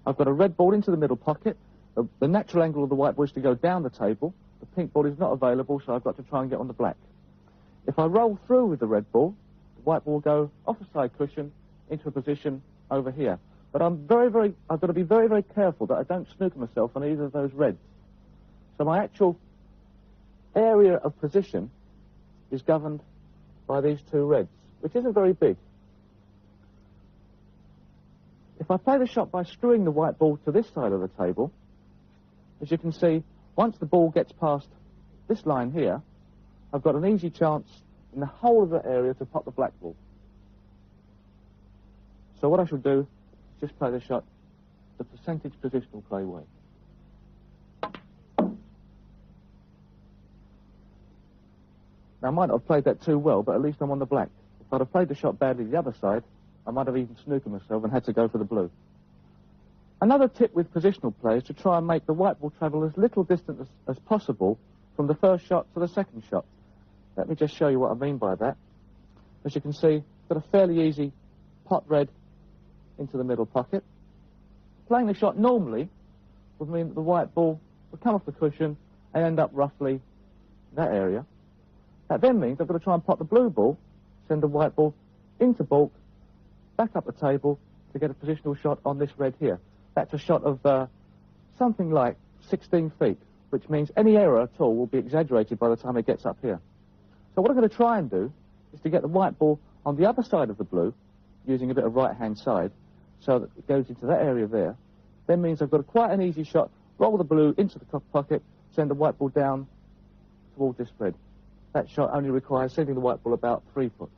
S2: I've got a red ball into the middle pocket. The natural angle of the white ball is to go down the table. The pink ball is not available, so I've got to try and get on the black. If I roll through with the red ball, the white ball will go off the side cushion into a position over here. But I've got to be very, very careful that I don't snooker myself on either of those reds. So my actual area of position is governed by these 2 reds, which isn't very big. If I play the shot by screwing the white ball to this side of the table, as you can see, once the ball gets past this line here, I've got an easy chance in the whole of the area to pot the black ball. So what I should do is just play the shot the percentage positional play way. Now, I might not have played that too well, but at least I'm on the black. If I'd have played the shot badly the other side, I might have even snookered myself and had to go for the blue. Another tip with positional play is to try and make the white ball travel as little distance as possible from the first shot to the second shot. Let me just show you what I mean by that. As you can see, got a fairly easy pot red into the middle pocket. Playing the shot normally would mean that the white ball would come off the cushion and end up roughly in that area. That then means I've got to try and pot the blue ball, send the white ball into baulk, back up the table to get a positional shot on this red here. That's a shot of something like 16 feet, which means any error at all will be exaggerated by the time it gets up here. So what I'm going to try and do is to get the white ball on the other side of the blue, using a bit of right-hand side, so that it goes into that area there. Then means I've got quite an easy shot, roll the blue into the top pocket, send the white ball down towards this red. That shot only requires sending the white ball about 3 foot.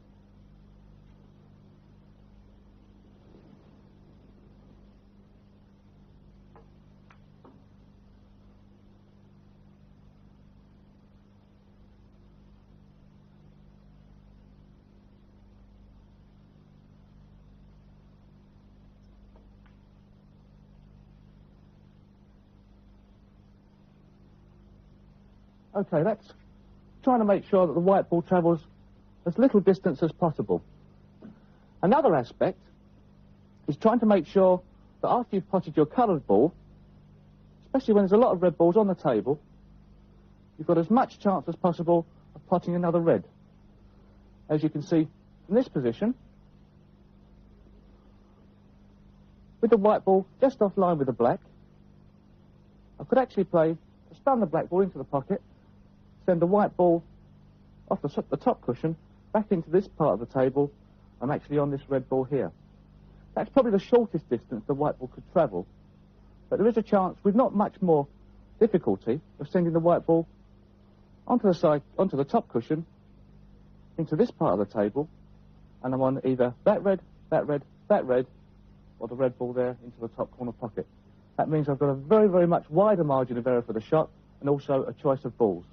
S2: Okay, that's trying to make sure that the white ball travels as little distance as possible. Another aspect is trying to make sure that after you've potted your coloured ball, especially when there's a lot of red balls on the table, you've got as much chance as possible of potting another red. As you can see in this position, with the white ball just offline with the black, I could actually stun the black ball into the pocket, send the white ball off the top cushion back into this part of the table. I'm actually on this red ball here. That's probably the shortest distance the white ball could travel, but there is a chance with not much more difficulty of sending the white ball onto the top cushion into this part of the table, and I'm on either that red, that red, that red, or the red ball there into the top corner pocket. That means I've got a very, very much wider margin of error for the shot, and also a choice of balls.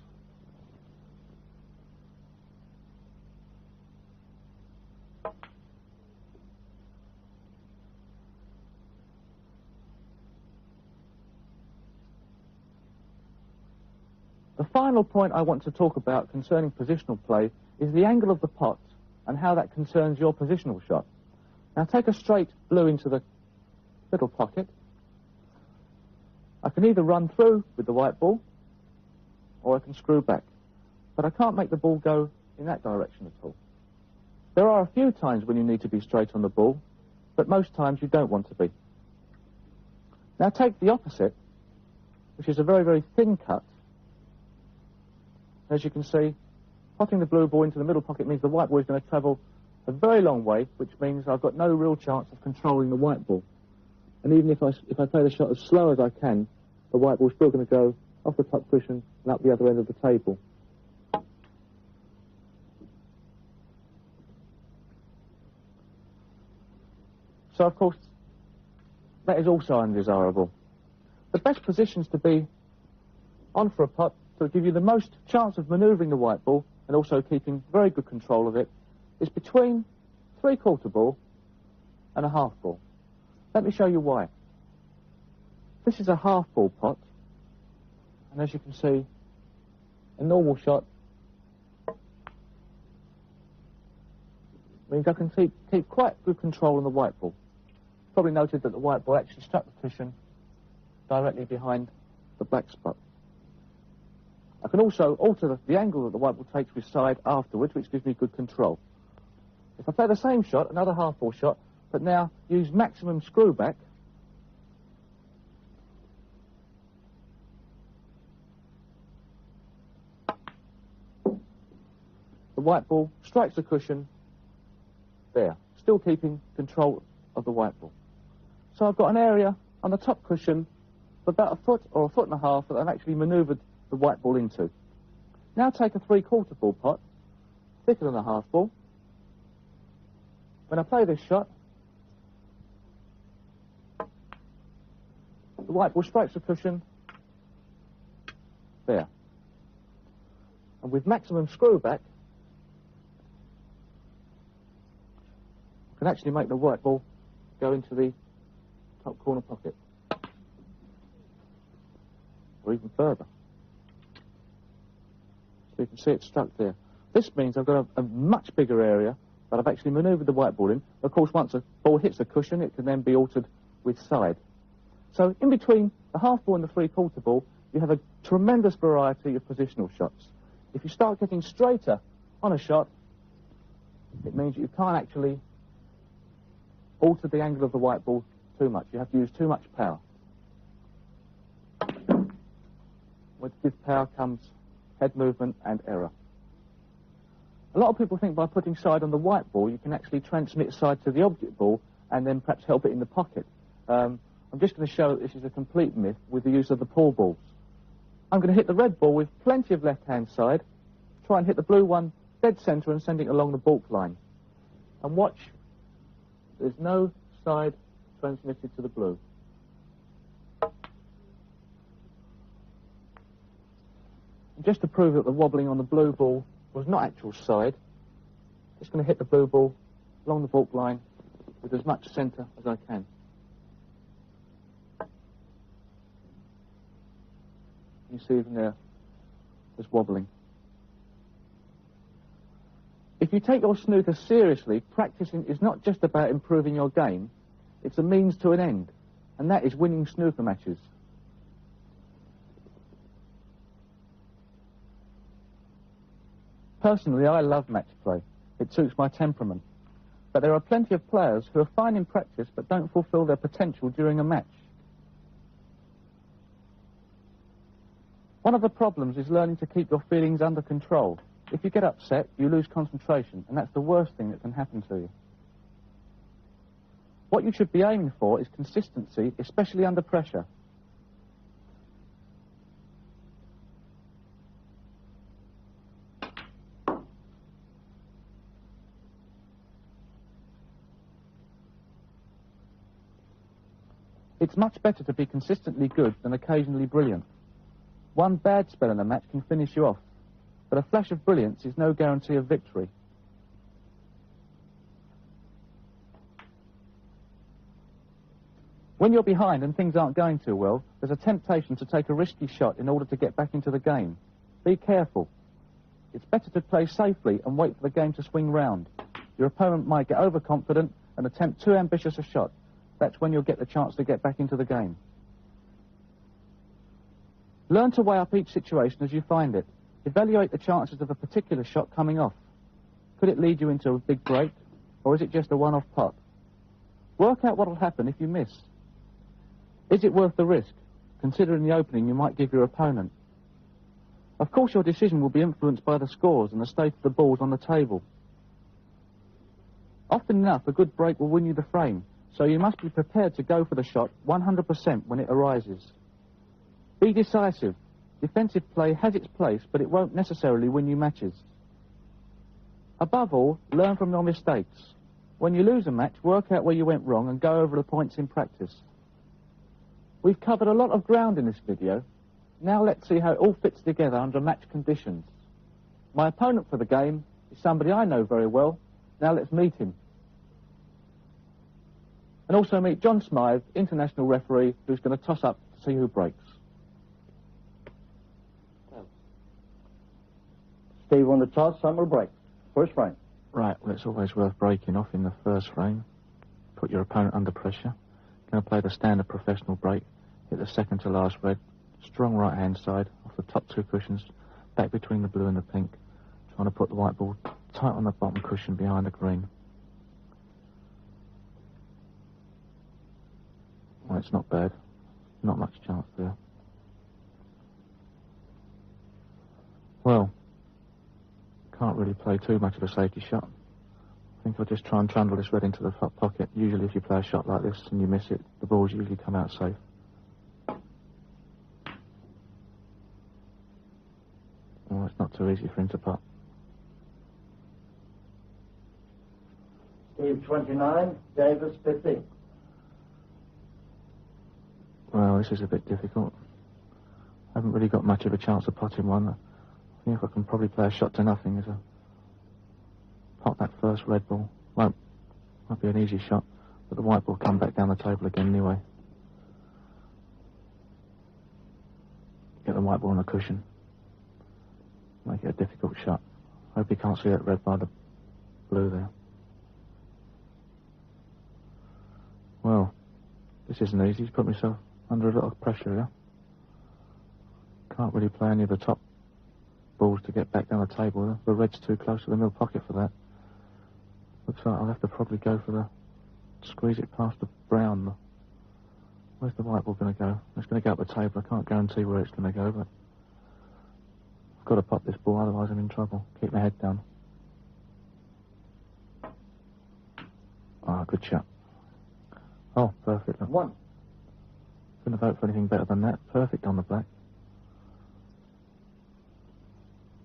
S2: The final point I want to talk about concerning positional play is the angle of the pot and how that concerns your positional shot. Now take a straight blue into the middle pocket. I can either run through with the white ball or I can screw back, but I can't make the ball go in that direction at all. There are a few times when you need to be straight on the ball, but most times you don't want to be. Now take the opposite, which is a very, very thin cut. As you can see, potting the blue ball into the middle pocket means the white ball is going to travel a very long way, which means I've got no real chance of controlling the white ball. And even if I play the shot as slow as I can, the white ball's still going to go off the top cushion and up the other end of the table. So, of course, that is also undesirable. The best positions to be on for a pot to give you the most chance of manoeuvring the white ball and also keeping very good control of it is between 3/4 ball and a half ball. Let me show you why. This is a half ball pot, and as you can see, a normal shot means I can keep quite good control on the white ball. Probably noted that the white ball actually struck the cushion directly behind the black spot. I can also alter the angle that the white ball takes with side afterwards, which gives me good control. If I play the same shot, another half ball shot, but now use maximum screw back, the white ball strikes the cushion there, still keeping control of the white ball. So I've got an area on the top cushion of about a foot or a foot and a half that I've actually manoeuvred the white ball into. Now take a 3/4 ball pot, thicker than a half ball. When I play this shot, the white ball strikes the cushion there. And with maximum screw back, I can actually make the white ball go into the top corner pocket. Or even further. So you can see it stuck there. This means I've got a much bigger area but I've actually manoeuvred the white ball in. Of course, once a ball hits a cushion, it can then be altered with side. So in between the half ball and the three-quarter ball, you have a tremendous variety of positional shots. If you start getting straighter on a shot, it means that you can't actually alter the angle of the white ball too much. You have to use too much power. With this power comes head movement and error. A lot of people think by putting side on the white ball, you can actually transmit side to the object ball and then perhaps help it in the pocket. I'm just going to show that this is a complete myth with the use of the pull balls. I'm going to hit the red ball with plenty of left-hand side, try and hit the blue one dead centre and send it along the baulk line. And watch, there's no side transmitted to the blue. And just to prove that the wobbling on the blue ball was not actual side, just going to hit the blue ball along the baulk line with as much centre as I can. You see even there, there's wobbling. If you take your snooker seriously, practicing is not just about improving your game, it's a means to an end, and that is winning snooker matches. Personally, I love match play. It suits my temperament. But there are plenty of players who are fine in practice but don't fulfill their potential during a match. One of the problems is learning to keep your feelings under control. If you get upset, you lose concentration, and that's the worst thing that can happen to you. What you should be aiming for is consistency, especially under pressure. It's much better to be consistently good than occasionally brilliant. One bad spell in a match can finish you off, but a flash of brilliance is no guarantee of victory. When you're behind and things aren't going too well, there's a temptation to take a risky shot in order to get back into the game. Be careful. It's better to play safely and wait for the game to swing round. Your opponent might get overconfident and attempt too ambitious a shot. That's when you'll get the chance to get back into the game. Learn to weigh up each situation as you find it. Evaluate the chances of a particular shot coming off. Could it lead you into a big break, or is it just a one-off pot? Work out what will happen if you miss. Is it worth the risk, considering the opening you might give your opponent? Of course, your decision will be influenced by the scores and the state of the balls on the table. Often enough, a good break will win you the frame, so you must be prepared to go for the shot 100% when it arises. Be decisive. Defensive play has its place, but it won't necessarily win you matches. Above all, learn from your mistakes. When you lose a match, work out where you went wrong and go over the points in practice. We've covered a lot of ground in this video. Now let's see how it all fits together under match conditions. My opponent for the game is somebody I know very well. Now let's meet him. And also meet John Smythe, international referee, who's going to toss up to see who breaks.
S3: Steve on the toss, some will break. First frame.
S1: Right, well, it's always worth breaking off in the first frame. Put your opponent under pressure. Going to play the standard professional break. Hit the second to last red. Strong right-hand side off the top two cushions. Back between the blue and the pink. Trying to put the white ball tight on the bottom cushion behind the green. Well, it's not bad. Not much chance there. Well, can't really play too much of a safety shot. I think I'll just try and trundle this red into the pocket. Usually if you play a shot like this and you miss it, the balls usually come out safe. Well, it's not too easy for him to putt.
S3: Steve 29, Davis 50.
S1: Well, this is a bit difficult. I haven't really got much of a chance of potting one. I think if I can probably play a shot to nothing is a pot that first red ball. Might be an easy shot, but the white ball come back down the table again anyway. Get the white ball on the cushion. Make it a difficult shot. Hope you can't see that red by the blue there. Well, this isn't easy. He's put myself under a lot of pressure here. Can't really play any of the top balls to get back down the table. The red's too close to the middle pocket for that. Looks like I'll have to probably go for the... squeeze it past the brown. Where's the white ball going to go? It's going to go up the table. I can't guarantee where it's going to go, but... I've got to pop this ball, otherwise I'm in trouble. Keep my head down. Ah, good shot. Oh, perfect.
S3: One.
S1: Couldn't vote for anything better than that. Perfect on the black.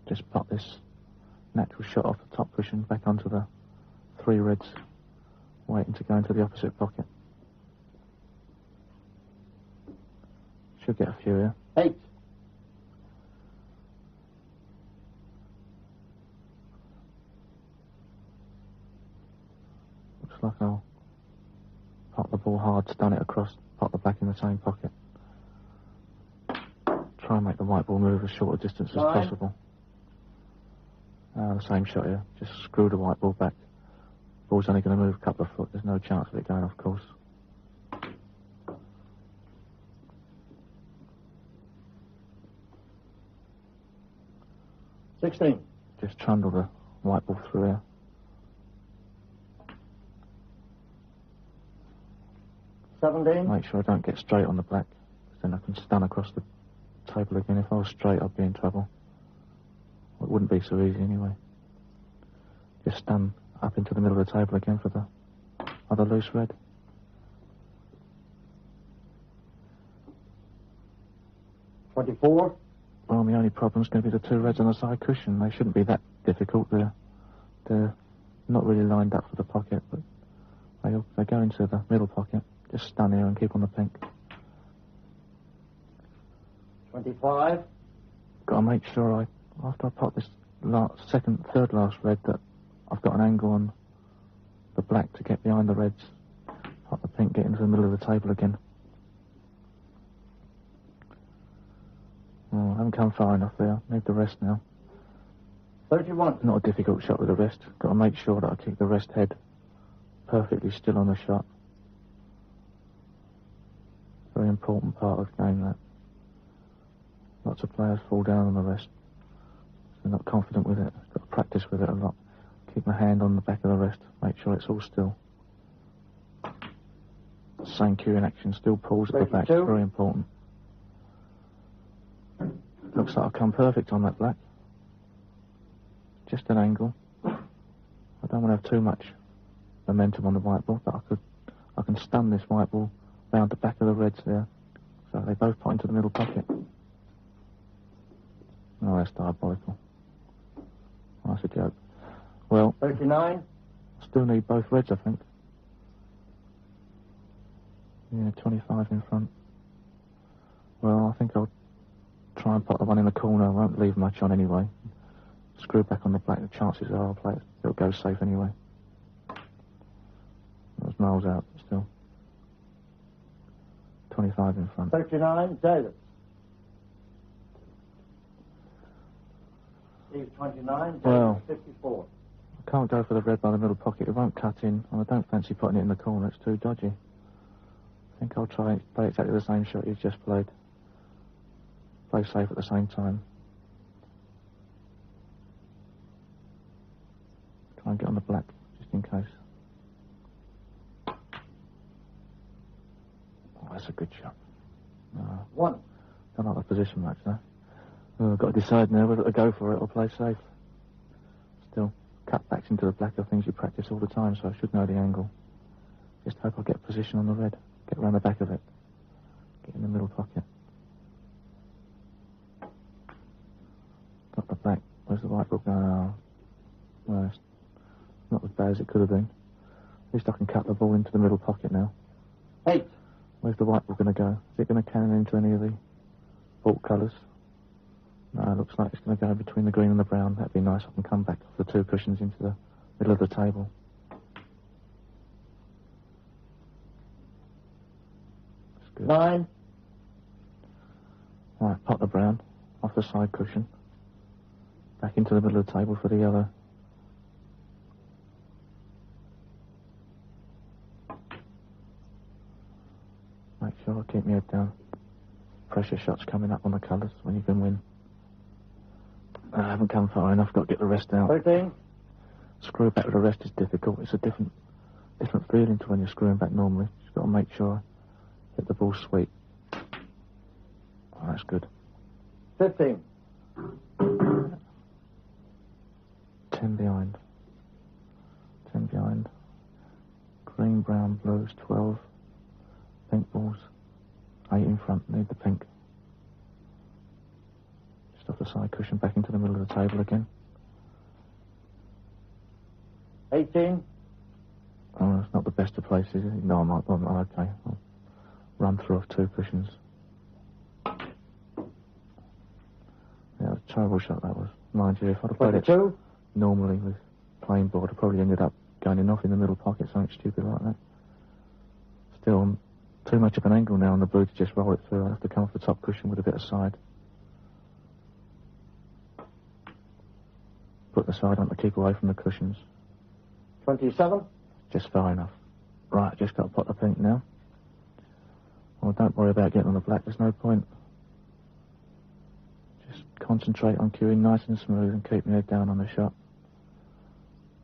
S1: Just pop this natural shot off the top cushion back onto the 3 reds, waiting to go into the opposite pocket. Should get a few here.
S3: 8.
S1: Looks like I'll pop the ball hard, stun it across, pop the black in the same pocket. Try and make the white ball move as short a distance as
S3: 9.
S1: possible. The same shot here. Just screw the white ball back. Ball's only going to move a couple of foot. There's no chance of it going off course.
S3: $16.
S1: Just trundle the white ball through here.
S3: $17.
S1: Make sure I don't get straight on the black, then I can stun across the table again. If I was straight, I'd be in trouble. It wouldn't be so easy anyway. Just stun up into the middle of the table again for the other loose red.
S3: $24.
S1: Well, the only problem's going to be the 2 reds on the side cushion. They shouldn't be that difficult. They're not really lined up for the pocket, but they go into the middle pocket. Just stun here and keep on the pink.
S3: 25.
S1: Got to make sure after I pop this third last red, that I've got an angle on the black to get behind the reds. Pop the pink, get into the middle of the table again. Oh, I haven't come far enough there. Need the rest now.
S3: 31.
S1: Not a difficult shot with the rest. Got to make sure that I keep the rest head perfectly still on the shot. Very important part of the game, that. Lots of players fall down on the rest. They're not confident with it. Got to practice with it a lot. Keep my hand on the back of the rest. Make sure it's all still. Same cue in action. Still pulls at the back. Very important. Looks like I've come perfect on that black. Just an angle. I don't want to have too much momentum on the white ball, but I can stun this white ball round the back of the reds there. So they both pop into the middle pocket. Oh, that's diabolical. Oh, that's a joke. Well,
S3: 39.
S1: Still need both reds, I think. Yeah, 25 in front. Well, I think I'll try and put the one in the corner. I won't leave much on anyway. Screw back on the black. The chances are I'll play it. It'll go safe anyway. There's miles out still. 25 in front.
S3: 39. Davis. Steve 29. Davis
S1: Well,
S3: 54.
S1: I can't go for the red by the middle pocket. It won't cut in, and I don't fancy putting it in the corner. It's too dodgy. I think I'll try and play exactly the same shot you've just played. Play safe at the same time. Try and get on the black, just in case. Oh, that's a good shot. No,
S3: 1.
S1: don't like the position much, though. Oh, I've got to decide now whether to go for it or play safe. Still, cutbacks into the black are things you practice all the time, so I should know the angle. Just hope I get position on the red. Get around the back of it. Get in the middle pocket. Got the black. Where's the white ball going? Oh, no, it's not as bad as it could have been. At least I can cut the ball into the middle pocket now.
S3: 8.
S1: Where's the white ball going to go? Is it going to cannon into any of the baulk colours? No, it looks like it's going to go between the green and the brown. That'd be nice. I can come back off the 2 cushions into the middle of the table. That's good.
S3: 9.
S1: Right, pop the brown off the side cushion. Back into the middle of the table for the yellow. sure I keep my head down. Pressure shots coming up on the colours when you can win. I haven't come far enough, got to get the rest out.
S3: 13.
S1: Screw back with the rest is difficult. It's a different feeling to when you're screwing back normally. Just got to make sure I hit the ball sweet. Oh, that's good.
S3: 15.
S1: 10 behind. 10 behind. Green, brown, blues, 12. Pink balls. 8 in front. Need the pink. Just off the side cushion, back into the middle of the table again.
S3: 18.
S1: Oh, it's not the best of places, is it? No, I'm okay. I'll run through off 2 cushions. Yeah, it was a terrible shot, that was. Mind you, if I'd have played it
S3: 22.
S1: normally with plain board, I probably ended up going off in the middle pocket, something stupid like that. Still, I'm too much of an angle now on the blue to just roll it through. I have to come off the top cushion with a bit of side. Put the side on to keep away from the cushions.
S3: 27.
S1: Just far enough. Right, just got to pot the pink now. Well, don't worry about getting on the black. There's no point. Just concentrate on cueing nice and smooth and keep my head down on the shot.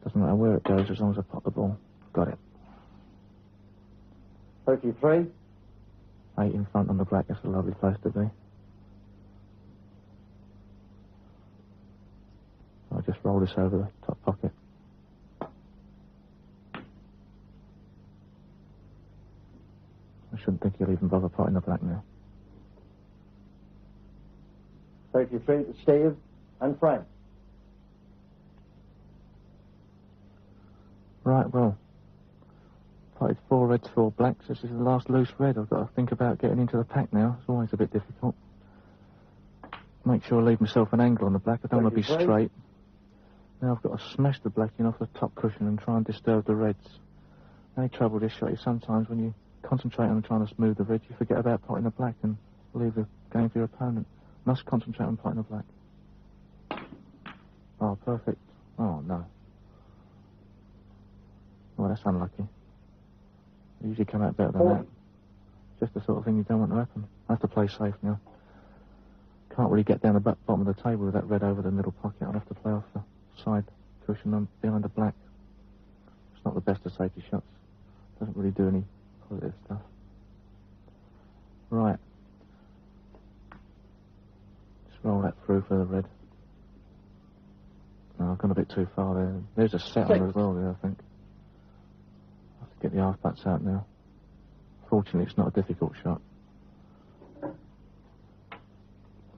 S1: Doesn't matter where it goes as long as I pot the ball. Got it.
S3: 33.
S1: 8 in front on the black. That's a lovely place to be. I'll just roll this over the top pocket. I shouldn't think he'll even bother potting the black now.
S3: 33 to Steve and Frank.
S1: Right, well. Potted 4 reds, 4 blacks. This is the last loose red. I've got to think about getting into the pack now. It's always a bit difficult. Make sure I leave myself an angle on the black. I don't want to be
S3: 33.
S1: straight. Now I've got to smash the black in off the top cushion and try and disturb the reds. The only trouble with this shot is sometimes when you concentrate on trying to smooth the red, you forget about potting the black and leave the game for your opponent. Must concentrate on potting the black. Oh, perfect. Oh, no. Well, that's unlucky. They usually come out better than that. Just the sort of thing you don't want to happen. I have to play safe now. Can't really get down the bottom of the table with that red over the middle pocket. I'll have to play off the side cushion on behind the black. It's not the best of safety shots. Doesn't really do any positive stuff. Right. Just roll that through for the red. No, I've gone a bit too far there. There's a set on as well there, I think. I have to get the half butts out now. Fortunately, it's not a difficult shot. I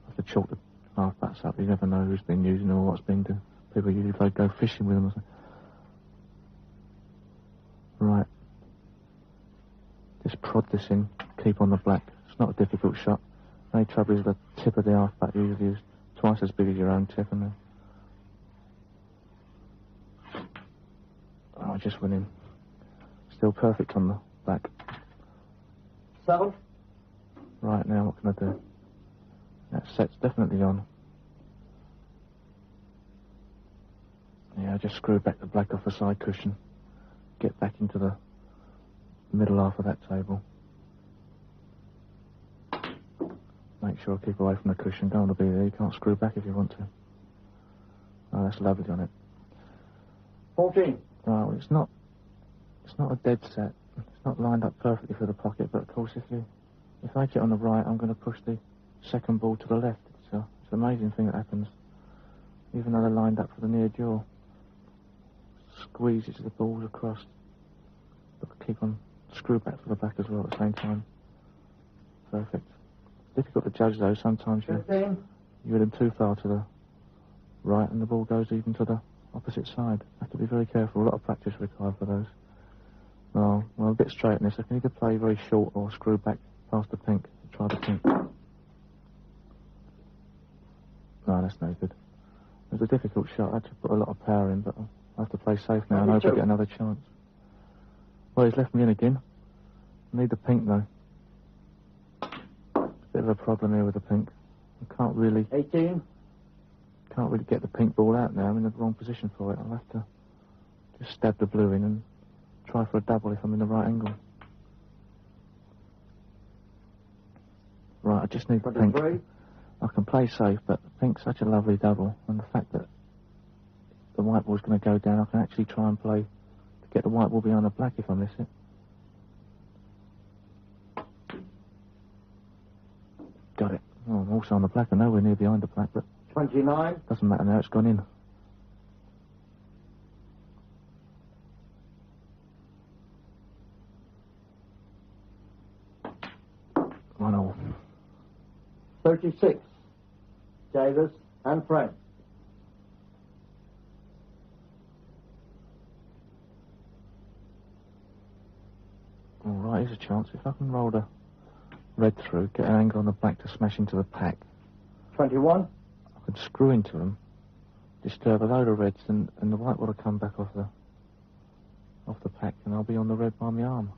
S1: have to chalk the half butts up. You never know who's been using or what's been done. People usually go fishing with them or something. Right. Just prod this in. Keep on the black. It's not a difficult shot. The only trouble is the tip of the half butt usually is twice as big as your own tip, and oh, I just went in. Still perfect on the black.
S3: 7.
S1: Right, now what can I do? That set's definitely on. Yeah, I just screw back the black off the side cushion. Get back into the middle half of that table. Make sure I keep away from the cushion. Don't want to be there. You can't screw back if you want to. Oh, that's lovely on it.
S3: 14.
S1: Right, well, it's not a dead set. It's not lined up perfectly for the pocket, but of course if I get on the right, I'm going to push the second ball to the left. It's an amazing thing that happens. Even though they're lined up for the near jaw. Squeezes the balls across. But keep on screw back for the back as well at the same time. Perfect. Difficult to judge though. Sometimes you hit them too far to the right and the ball goes even to the opposite side. Have to be very careful. A lot of practice required for those. Oh, well, a bit straight in this. I can either play very short or screw back past the pink. Try the pink. No, that's no good. It was a difficult shot. I had to put a lot of power in, but I have to play safe now and hope I get another chance. Well, he's left me in again. I need the pink, though. It's a bit of a problem here with the pink. I can't really
S3: 18.
S1: get the pink ball out now. I'm in the wrong position for it. I'll have to just stab the blue in and try for a double if I'm in the right angle. just need the pink.
S3: 23.
S1: I can play safe, but pink's such a lovely double, and the fact that the white ball's going to go down, I can actually try and play to get the white ball behind the black if I miss it. Got it. Oh, I'm also on the black and nowhere near behind the black, but
S3: 29.
S1: doesn't matter now, it's gone in. One all.
S3: 36. Davis and Frank.
S1: All right, here's a chance. If I can roll the red through, get an angle on the black to smash into the pack,
S3: 21.
S1: I can screw into them, disturb a load of reds, and the white will come back off the pack, and I'll be on the red by my arm.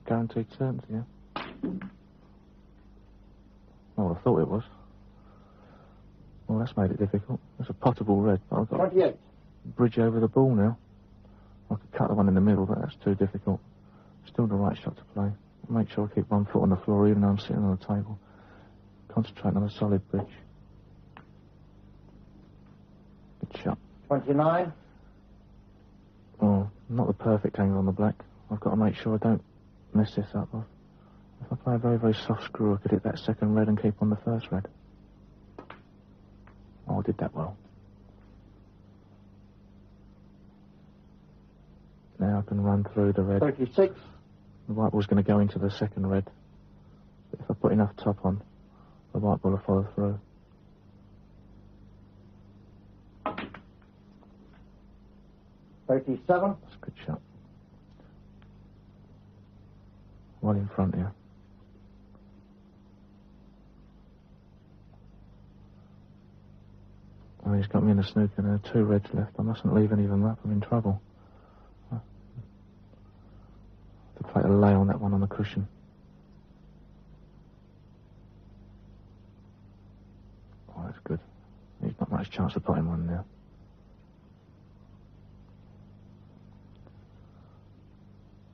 S1: Guaranteed certainty, yeah? Well, I thought it was. Well, that's made it difficult. It's a potable red, but I've got
S3: 28.
S1: to bridge over the ball now. I could cut the one in the middle, but that's too difficult. Still the right shot to play. Make sure I keep one foot on the floor even though I'm sitting on the table. Concentrating on a solid bridge. Good shot.
S3: 29.
S1: Oh, not the perfect angle on the black. I've got to make sure I don't mess this up. If I play a very, very soft screw, I could hit that second red and keep on the first red. Oh, I did that well. Now I can run through the red.
S3: 36.
S1: The white ball's going to go into the second red. But if I put enough top on, the white ball will follow through.
S3: $37.
S1: That's a good shot. One in front here. Oh, he's got me in a snooker now. 2 reds left. I mustn't leave any of them up. I'm in trouble. To play a lay on that one on the cushion. Oh, that's good. He's not much chance of putting one now.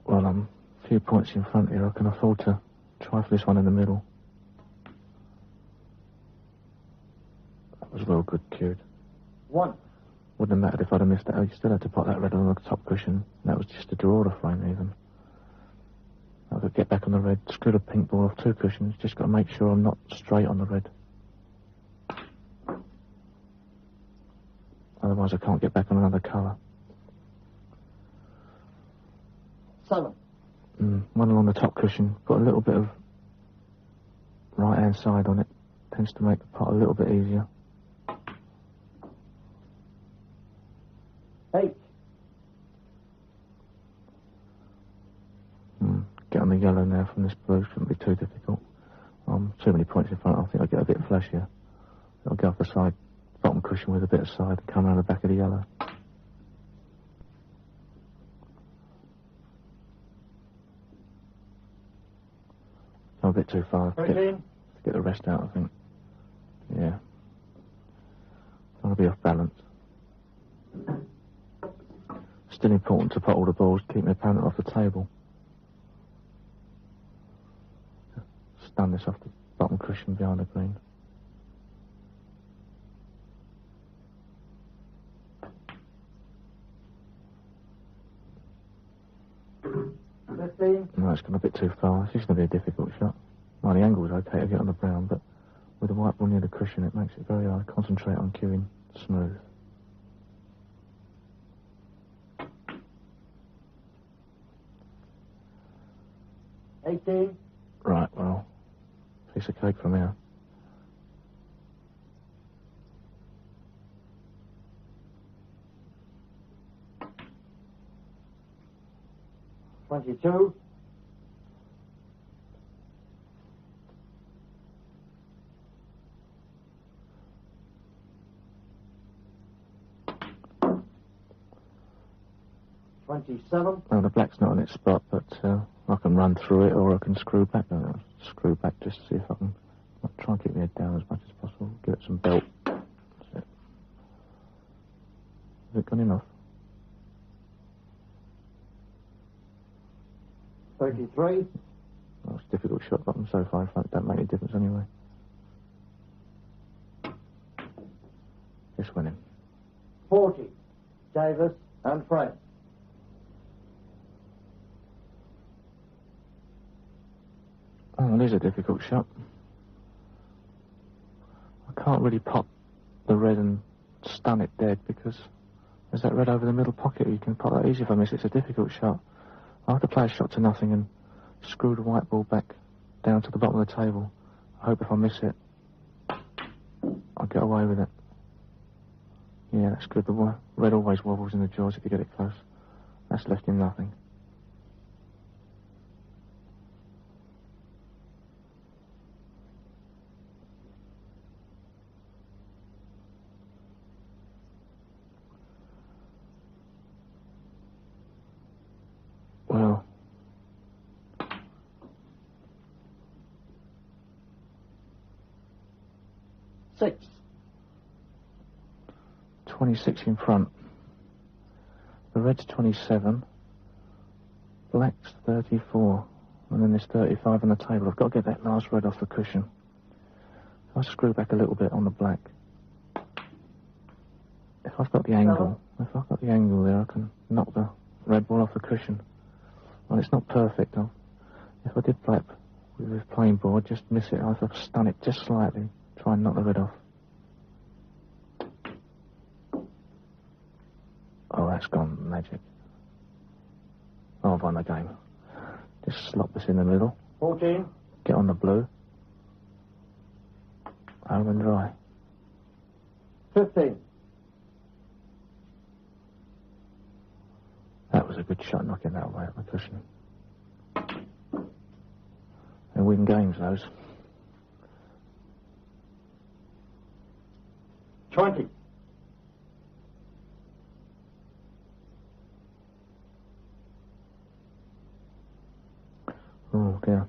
S1: Well, I'm a few points in front here. I can afford to try for this one in the middle. That was well good cued.
S3: 1.
S1: Wouldn't have mattered if I'd have missed that. You still had to put that red on the top cushion. That was just to draw the frame even. I could get back on the red, screw the pink ball off 2 cushions. Just got to make sure I'm not straight on the red. Otherwise I can't get back on another colour.
S3: 7.
S1: One along the top cushion. Put a little bit of right-hand side on it. Tends to make the pot a little bit easier.
S3: 8.
S1: Get on the yellow now from this blue. Shouldn't be too difficult. Too many points in front. I think I'll get a bit flashier. I'll go off the side, bottom cushion with a bit of side and come around the back of the yellow. I'm a bit too far to get the rest out, I think. Yeah. I'll be off balance. Still important to put all the balls, keep my opponent off the table. Stun this off the bottom cushion behind the green. No, it's gone a bit too far. This is going to be a difficult shot. Well, the angle's okay to get on the brown, but with the white ball near the cushion, it makes it very hard. Concentrate on cueing smooth. Right, well, piece of cake from here.
S3: $22. $27.
S1: Well, the black's not on its spot, but I can run through it or I can screw back. Screw back just to see if I can try and keep my head down as much as possible. Give it some belt. That's it. Has it gone enough?
S3: 33.
S1: Well, a difficult shot, but I'm so far in front, it don't make any difference anyway. Just winning.
S3: 40. Davis and Frank.
S1: Oh, it is a difficult shot. I can't really pop the red and stun it dead because there's that red over the middle pocket. You can pop that easy if I miss it. It's a difficult shot. I have to play a shot to nothing and screw the white ball back down to the bottom of the table. I hope if I miss it, I'll get away with it. Yeah, that's good. The red always wobbles in the jaws if you get it close. That's left him nothing. Well,
S3: 6.
S1: 26 in front. The red's 27. Black's 34. And then there's 35 on the table. I've got to get that last red off the cushion. If I screw back a little bit on the black. If I've got the angle there, I can knock the red ball off the cushion. Well, it's not perfect, though. If I did play it with this plain board, just miss it. I'd have to stun it just slightly. Try and knock the red off. Oh, that's gone magic. Oh, I've won the game. Just slop this in the middle.
S3: 14.
S1: Get on the blue. Home and dry.
S3: 15.
S1: That was a good shot, knocking that away at the cushion. They win games, those.
S3: 20.
S1: Oh, dear.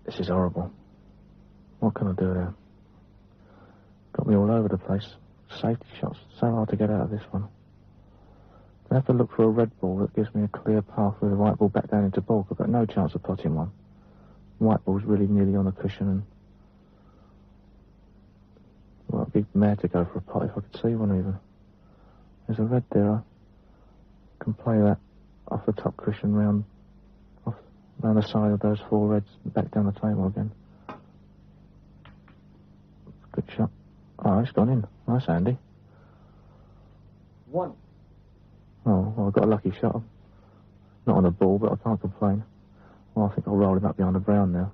S1: This is horrible. What can I do there? Got me all over the place. Safety shots. So hard to get out of this one. I have to look for a red ball that gives me a clear path with the white ball back down into bulk. I've got no chance of potting one. White ball's really nearly on the cushion and... Well, I'd be mad to go for a pot if I could see one even. There's a red there. I can play that off the top cushion round the side of those 4 reds and back down the table again. Good shot. Oh, it's gone in. Nice, Andy.
S3: 1.
S1: Oh, well, I got a lucky shot. Not on the ball, but I can't complain. Well, I think I'll roll him up behind the brown now.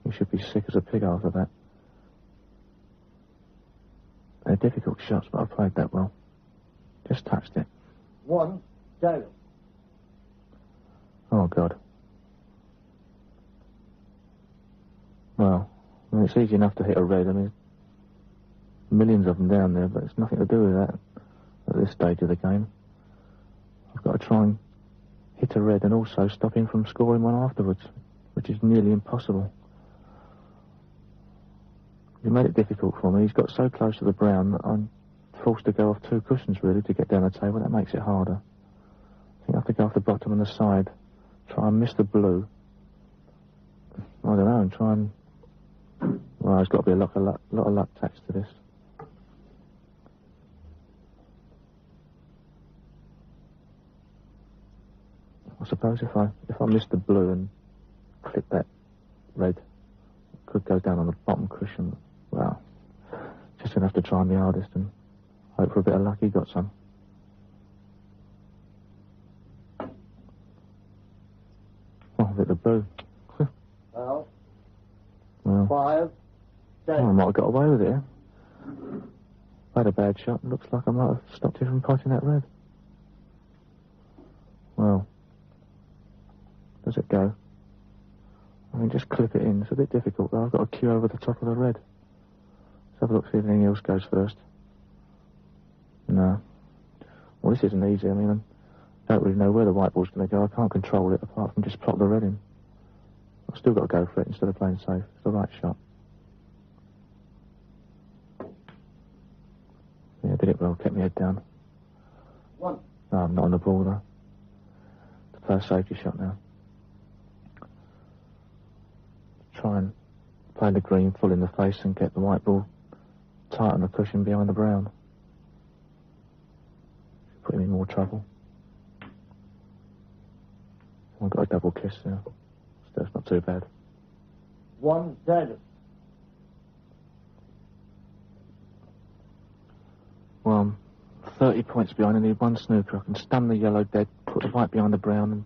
S1: He should be sick as a pig after that. They're difficult shots, but I played that well. Just touched it.
S3: 1. Dale.
S1: Oh, God. Well, I mean, it's easy enough to hit a red. I mean, millions of them down there, but it's nothing to do with that at this stage of the game. I've got to try and hit a red and also stop him from scoring one afterwards, which is nearly impossible. He made it difficult for me. He's got so close to the brown that I'm forced to go off 2 cushions, really, to get down the table. That makes it harder. I think I have to go off the bottom and the side, try and miss the blue. I don't know, and try and... Well, there's got to be a lot of luck attached to this. I suppose if I miss the blue and clip that red, it could go down on the bottom cushion. Well, just gonna have to try my hardest and hope for a bit of luck. He got some. Oh, a bit of blue.
S3: Well.
S1: Well.
S3: 5.
S1: Oh, I might have got away with it. I had a bad shot. Looks like I might have stopped you from potting that red. Well. Does it go? I mean, just clip it in. It's a bit difficult, though. I've got to cue over the top of the red. Let's have a look, see if anything else goes first. No. Well, this isn't easy. I mean, I don't really know where the white ball's going to go. I can't control it apart from just plop the red in. I've still got to go for it instead of playing safe. It's the right shot. Yeah, did it well. Kept my head down.
S3: 1.
S1: No, I'm not on the ball, though. To Play a safety shot now. Try and play the green full in the face and get the white ball tight on the cushion behind the brown. Put him in more trouble. I've got a double kiss now. So that's not too bad.
S3: 1 dead.
S1: Well, I'm 30 points behind. I need 1 snooker. I can stun the yellow dead, put the white behind the brown, and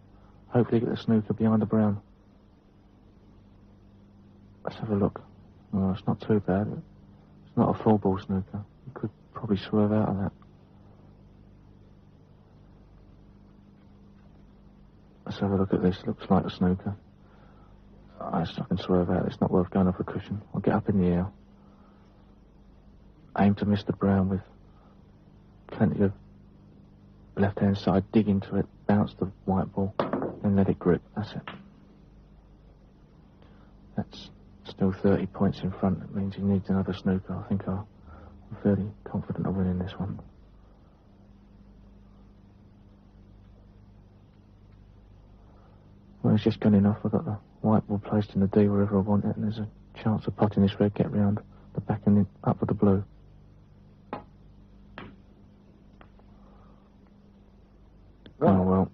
S1: hopefully get the snooker behind the brown. Let's have a look. Oh, it's not too bad. It's not a full ball snooker. You could probably swerve out of that. Let's have a look at this. Looks like a snooker. I can swerve out. It's not worth going off the cushion. I'll get up in the air. Aim to miss the brown with plenty of left-hand side. Dig into it. Bounce the white ball. Then let it grip. That's it. That's still 30 points in front. That means he needs another snooker. I think I'm fairly confident of winning this one. Well, it's just gone enough. I've got the white ball placed in the D wherever I want it, and there's a chance of potting this red, get round the back and then up with the blue. Oh, well.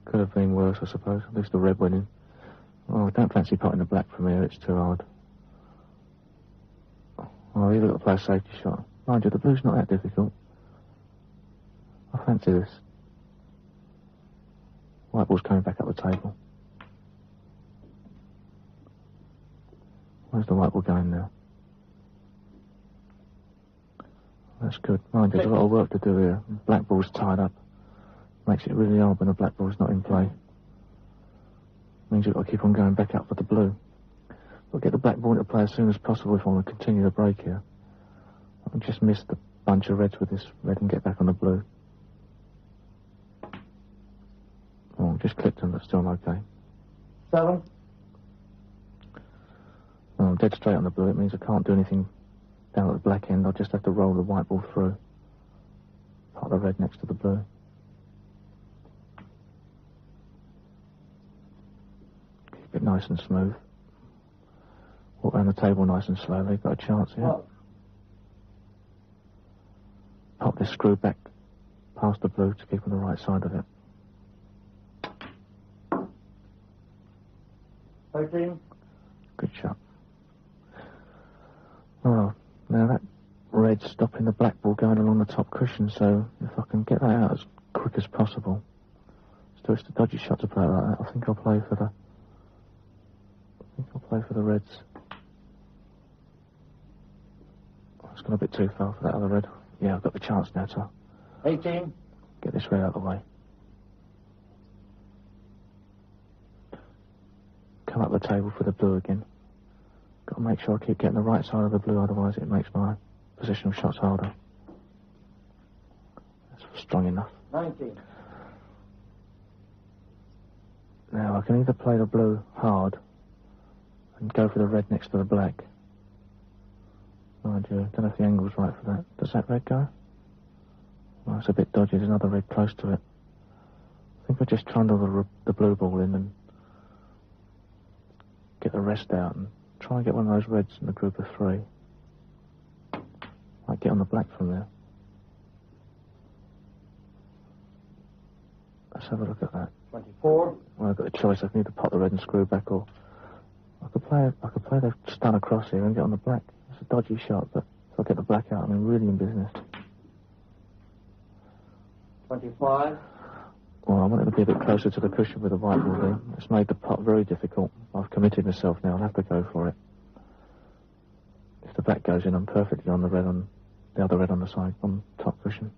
S1: Could have been worse, I suppose. At least the red winning. Oh, I don't fancy potting the black from here. It's too hard. Oh, I've either got to play a safety shot. Mind you, the blue's not that difficult. I fancy this. White ball's coming back up the table. Where's the white ball going now? That's good. Mind you, there's a lot of work to do here. Black ball's tied up. Makes it really hard when the black ball's not in play. Means you've got to keep on going back up for the blue. I'll get the black ball into play as soon as possible if I want to continue the break here. I can just miss the bunch of reds with this red and get back on the blue. Oh, just clipped them, but still okay.
S3: 7.
S1: Well, I'm dead straight on the blue. It means I can't do anything down at the black end. I'll just have to roll the white ball through. Pot the red next to the blue. Keep it nice and smooth. Walk around the table nice and slowly. Got a chance here. Pop this screw back past the blue to keep on the right side of it.
S3: 13.
S1: Good shot. Well, now that red's stopping the black ball going along the top cushion, so if I can get that out as quick as possible. Still, it's a dodgy shot to play like that. I think I'll play for the reds. Oh, it's gone a bit too far for that other red. Yeah, I've got the chance now to
S3: 18.
S1: get this red out of the way. Come up the table for the blue again. Got to make sure I keep getting the right side of the blue, otherwise it makes my position of shots harder. That's strong enough.
S3: 19.
S1: Now, I can either play the blue hard and go for the red next to the black. Mind you, don't know if the angle's right for that. Does that red go? Well, it's a bit dodgy. There's another red close to it. I think I just trundle the blue ball in and get the rest out and try and get one of those reds in a group of 3. Might get on the black from there. Let's have a look at that.
S3: 24.
S1: Well, I've got a choice. I can either pot the red and screw back, or I could play the stun across here and get on the black. It's a dodgy shot, but if I get the black out, I'm really in business.
S3: 25.
S1: Well, I wanted to be a bit closer to the cushion with the white ball there. It's made the pot very difficult. I've committed myself now. I'll have to go for it. If the black goes in, I'm perfectly on the other red on the side, on the top cushion.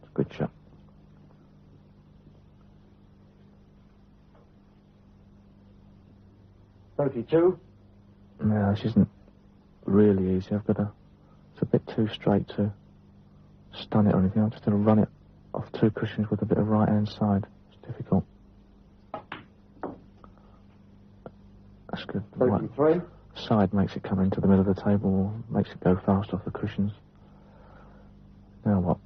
S1: It's a good shot.
S3: $32.
S1: No, this isn't really easy. It's a bit too straight to stun it or anything. I'm just going to run it off 2 cushions with a bit of right-hand side. It's difficult. That's good. The
S3: 33.
S1: Side makes it come into the middle of the table, or makes it go fast off the cushions. Now what?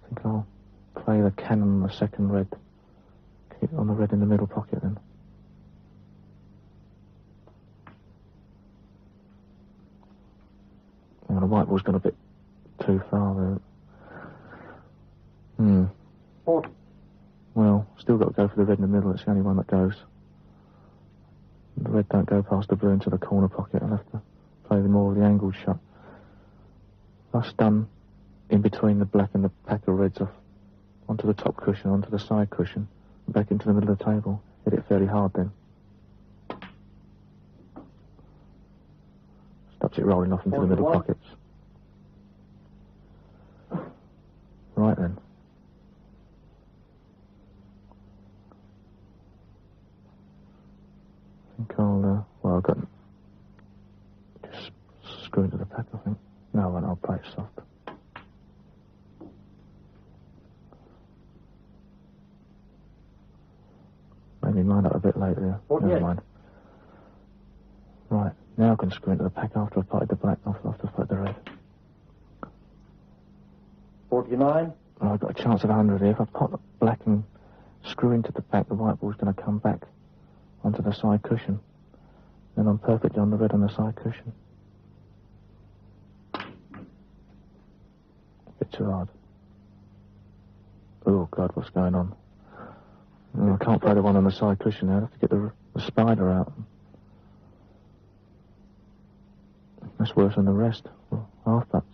S1: I think I'll play the cannon on the second red. Keep it on the red in the middle pocket then. Well, the white ball's gone a bit too far there.
S3: 40.
S1: Well, still got to go for the red in the middle. It's the only one that goes. The red don't go past the blue into the corner pocket. I'll have to play more of the angled shot. I stun in between the black and the pack of reds off onto the top cushion, onto the side cushion, and back into the middle of the table. Hit it fairly hard then. Stops it rolling off into the middle pockets. Right then. I think I'll, well, I've got just screw into the pack, I think. No, I won't. I'll play it soft. Made me mind up a bit late there. Never mind. Right, now I can screw into the pack after I've potted the black, after I've potted the red.
S3: 49.
S1: Well, I've got a chance of 100 here. If I pot the black and screw into the back, the white ball's going to come back onto the side cushion. Then I'm perfectly on the red on the side cushion. A bit too hard. Oh, God, what's going on? Oh, I can't play the one on the side cushion now. I have to get the spider out. That's worse than the rest. Well, half putts.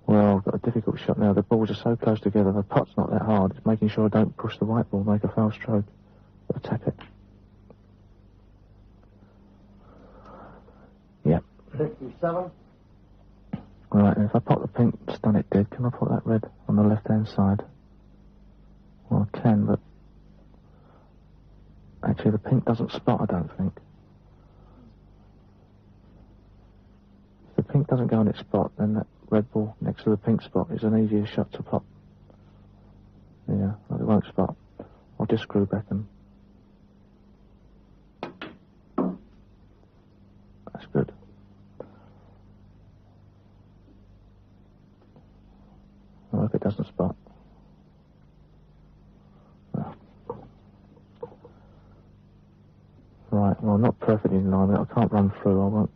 S1: Well, I've got a difficult shot now. The balls are so close together. The putt's not that hard. It's making sure I don't push the white ball, make a foul stroke. Attack it. Yep.
S3: 57.
S1: Right, and if I pop the pink, stun it dead, can I put that red on the left-hand side? Well, I can, but actually the pink doesn't spot, I don't think. If the pink doesn't go on its spot, then that red ball next to the pink spot is an easier shot to pop. Yeah, well, it won't spot. I'll just screw back and... That's good. I hope it doesn't spot. Oh. Right, well, not perfectly in line. I can't run through. I'll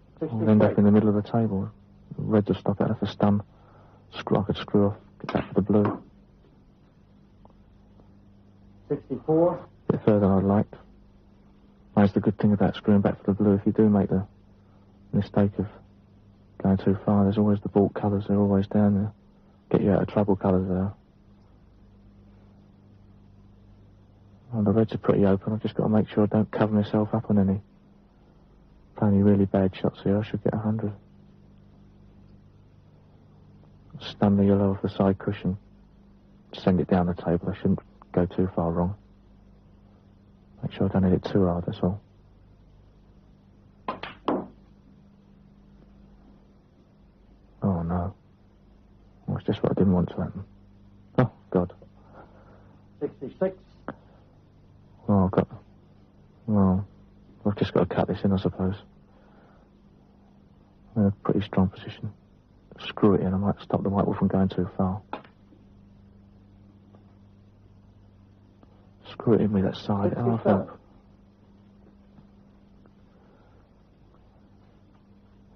S1: end up in the middle of the table. Red to stop it. I'd have to stun. I could screw off, get back to the blue.
S3: 64.
S1: A bit further than I'd liked. That's the good thing about screwing back for the blue. If you do make the mistake of going too far, there's always the baulk colours. They're always down there. Get you out of trouble colours there. Well, the reds are pretty open. I've just got to make sure I don't cover myself up on any. Play any really bad shots here, I should get 100. Stun the yellow off the side cushion. Send it down the table. I shouldn't go too far wrong. Make sure I don't hit it too hard, that's all. Oh, no. Well, it's just what I didn't want to happen. Oh, God.
S3: 66.
S1: Well, I've just got to cut this in, I suppose. I'm in a pretty strong position. Screw it in, I might stop the white ball from going too far. Screw it in with that side. Oh, I hope.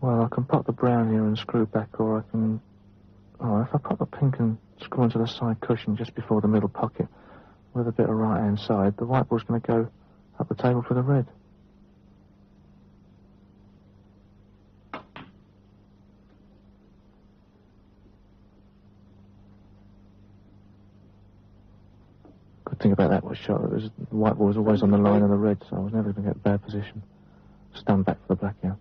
S1: Well, I can pop the brown here and screw back, or I can... Oh, if I pop the pink and screw into the side cushion just before the middle pocket with a bit of right-hand side, the white ball's going to go up the table for the red. Good thing about that was shot. The white ball was always on the line of the red, so I was never going to get a bad position. Stun back for the black, yeah.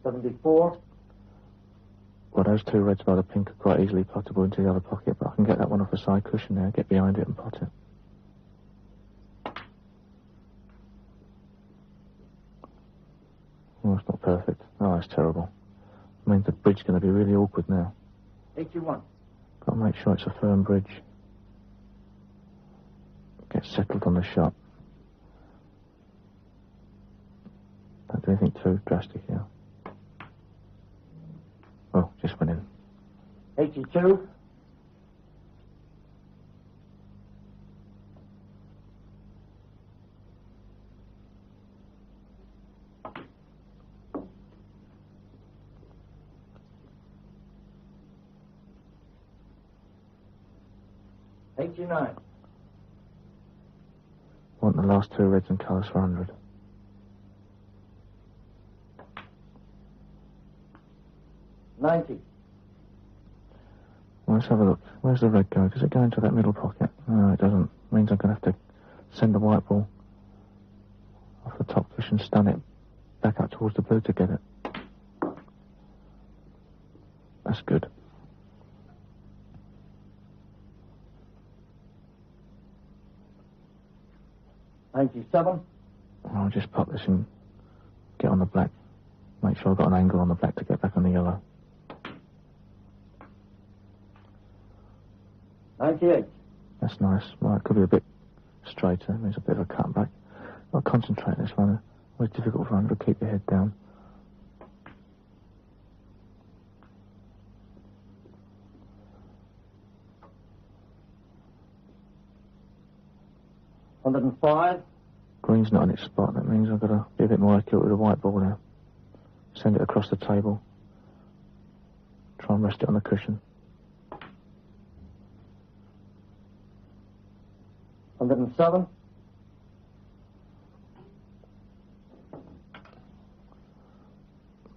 S3: 74.
S1: Well, those two reds by the pink are quite easily pottable into the other pocket, but I can get that one off the side cushion there, get behind it and pot it. Oh, it's not perfect. Oh, it's terrible. I mean, the bridge is going to be really awkward now.
S3: 81.
S1: Got to make sure it's a firm bridge. Get settled on the shot. Don't do anything too drastic here. Oh, just went in.
S3: 82. $89.
S1: Want the last two reds and colours for 100.
S3: $90.
S1: Well, let's have a look. Where's the red go? Does it go into that middle pocket? No, it doesn't. Means I'm going to have to send the white ball off the top cushion, stun it back up towards the blue to get it. That's good.
S3: $97.
S1: I'll just pop this and get on the black. Make sure I've got an angle on the black to get back on the yellow.
S3: 98.
S1: That's nice. Well, it could be a bit straighter. It means a bit of a cutback. I'll concentrate this one. Always difficult for 100 to keep your head down.
S3: $105.
S1: Green's not in its spot. That means I've got to be a bit more accurate with the white ball now. Send it across the table. Try and rest it on the cushion.
S3: 107.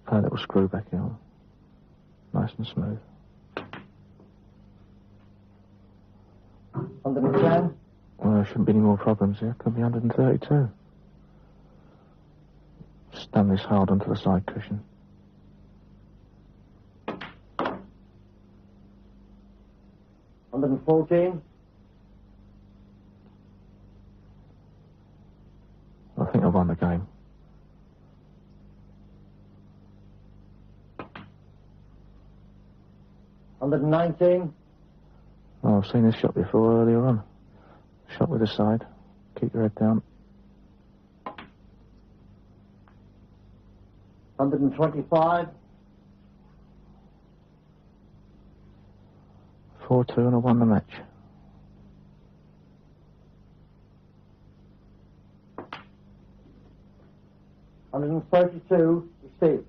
S1: Play a little screw back here. Nice and smooth.
S3: 110.
S1: Well, there shouldn't be any more problems here. Could be 132. Stun this hard onto the side cushion.
S3: 114.
S1: I think I've won the game.
S3: $119.
S1: Oh, I've seen this shot before earlier on. Shot with the side. Keep your head down.
S3: 125.
S1: 4-2 and I won the match.
S3: $132. Steve.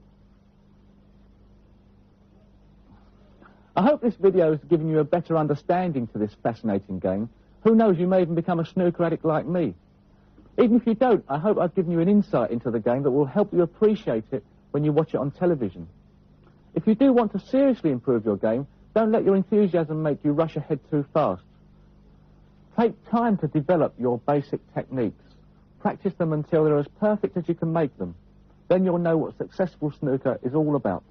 S2: I hope this video has given you a better understanding to this fascinating game. Who knows, you may even become a snooker addict like me. Even if you don't, I hope I've given you an insight into the game that will help you appreciate it when you watch it on television. If you do want to seriously improve your game, don't let your enthusiasm make you rush ahead too fast. Take time to develop your basic techniques. Practice them until they're as perfect as you can make them. Then you'll know what successful snooker is all about.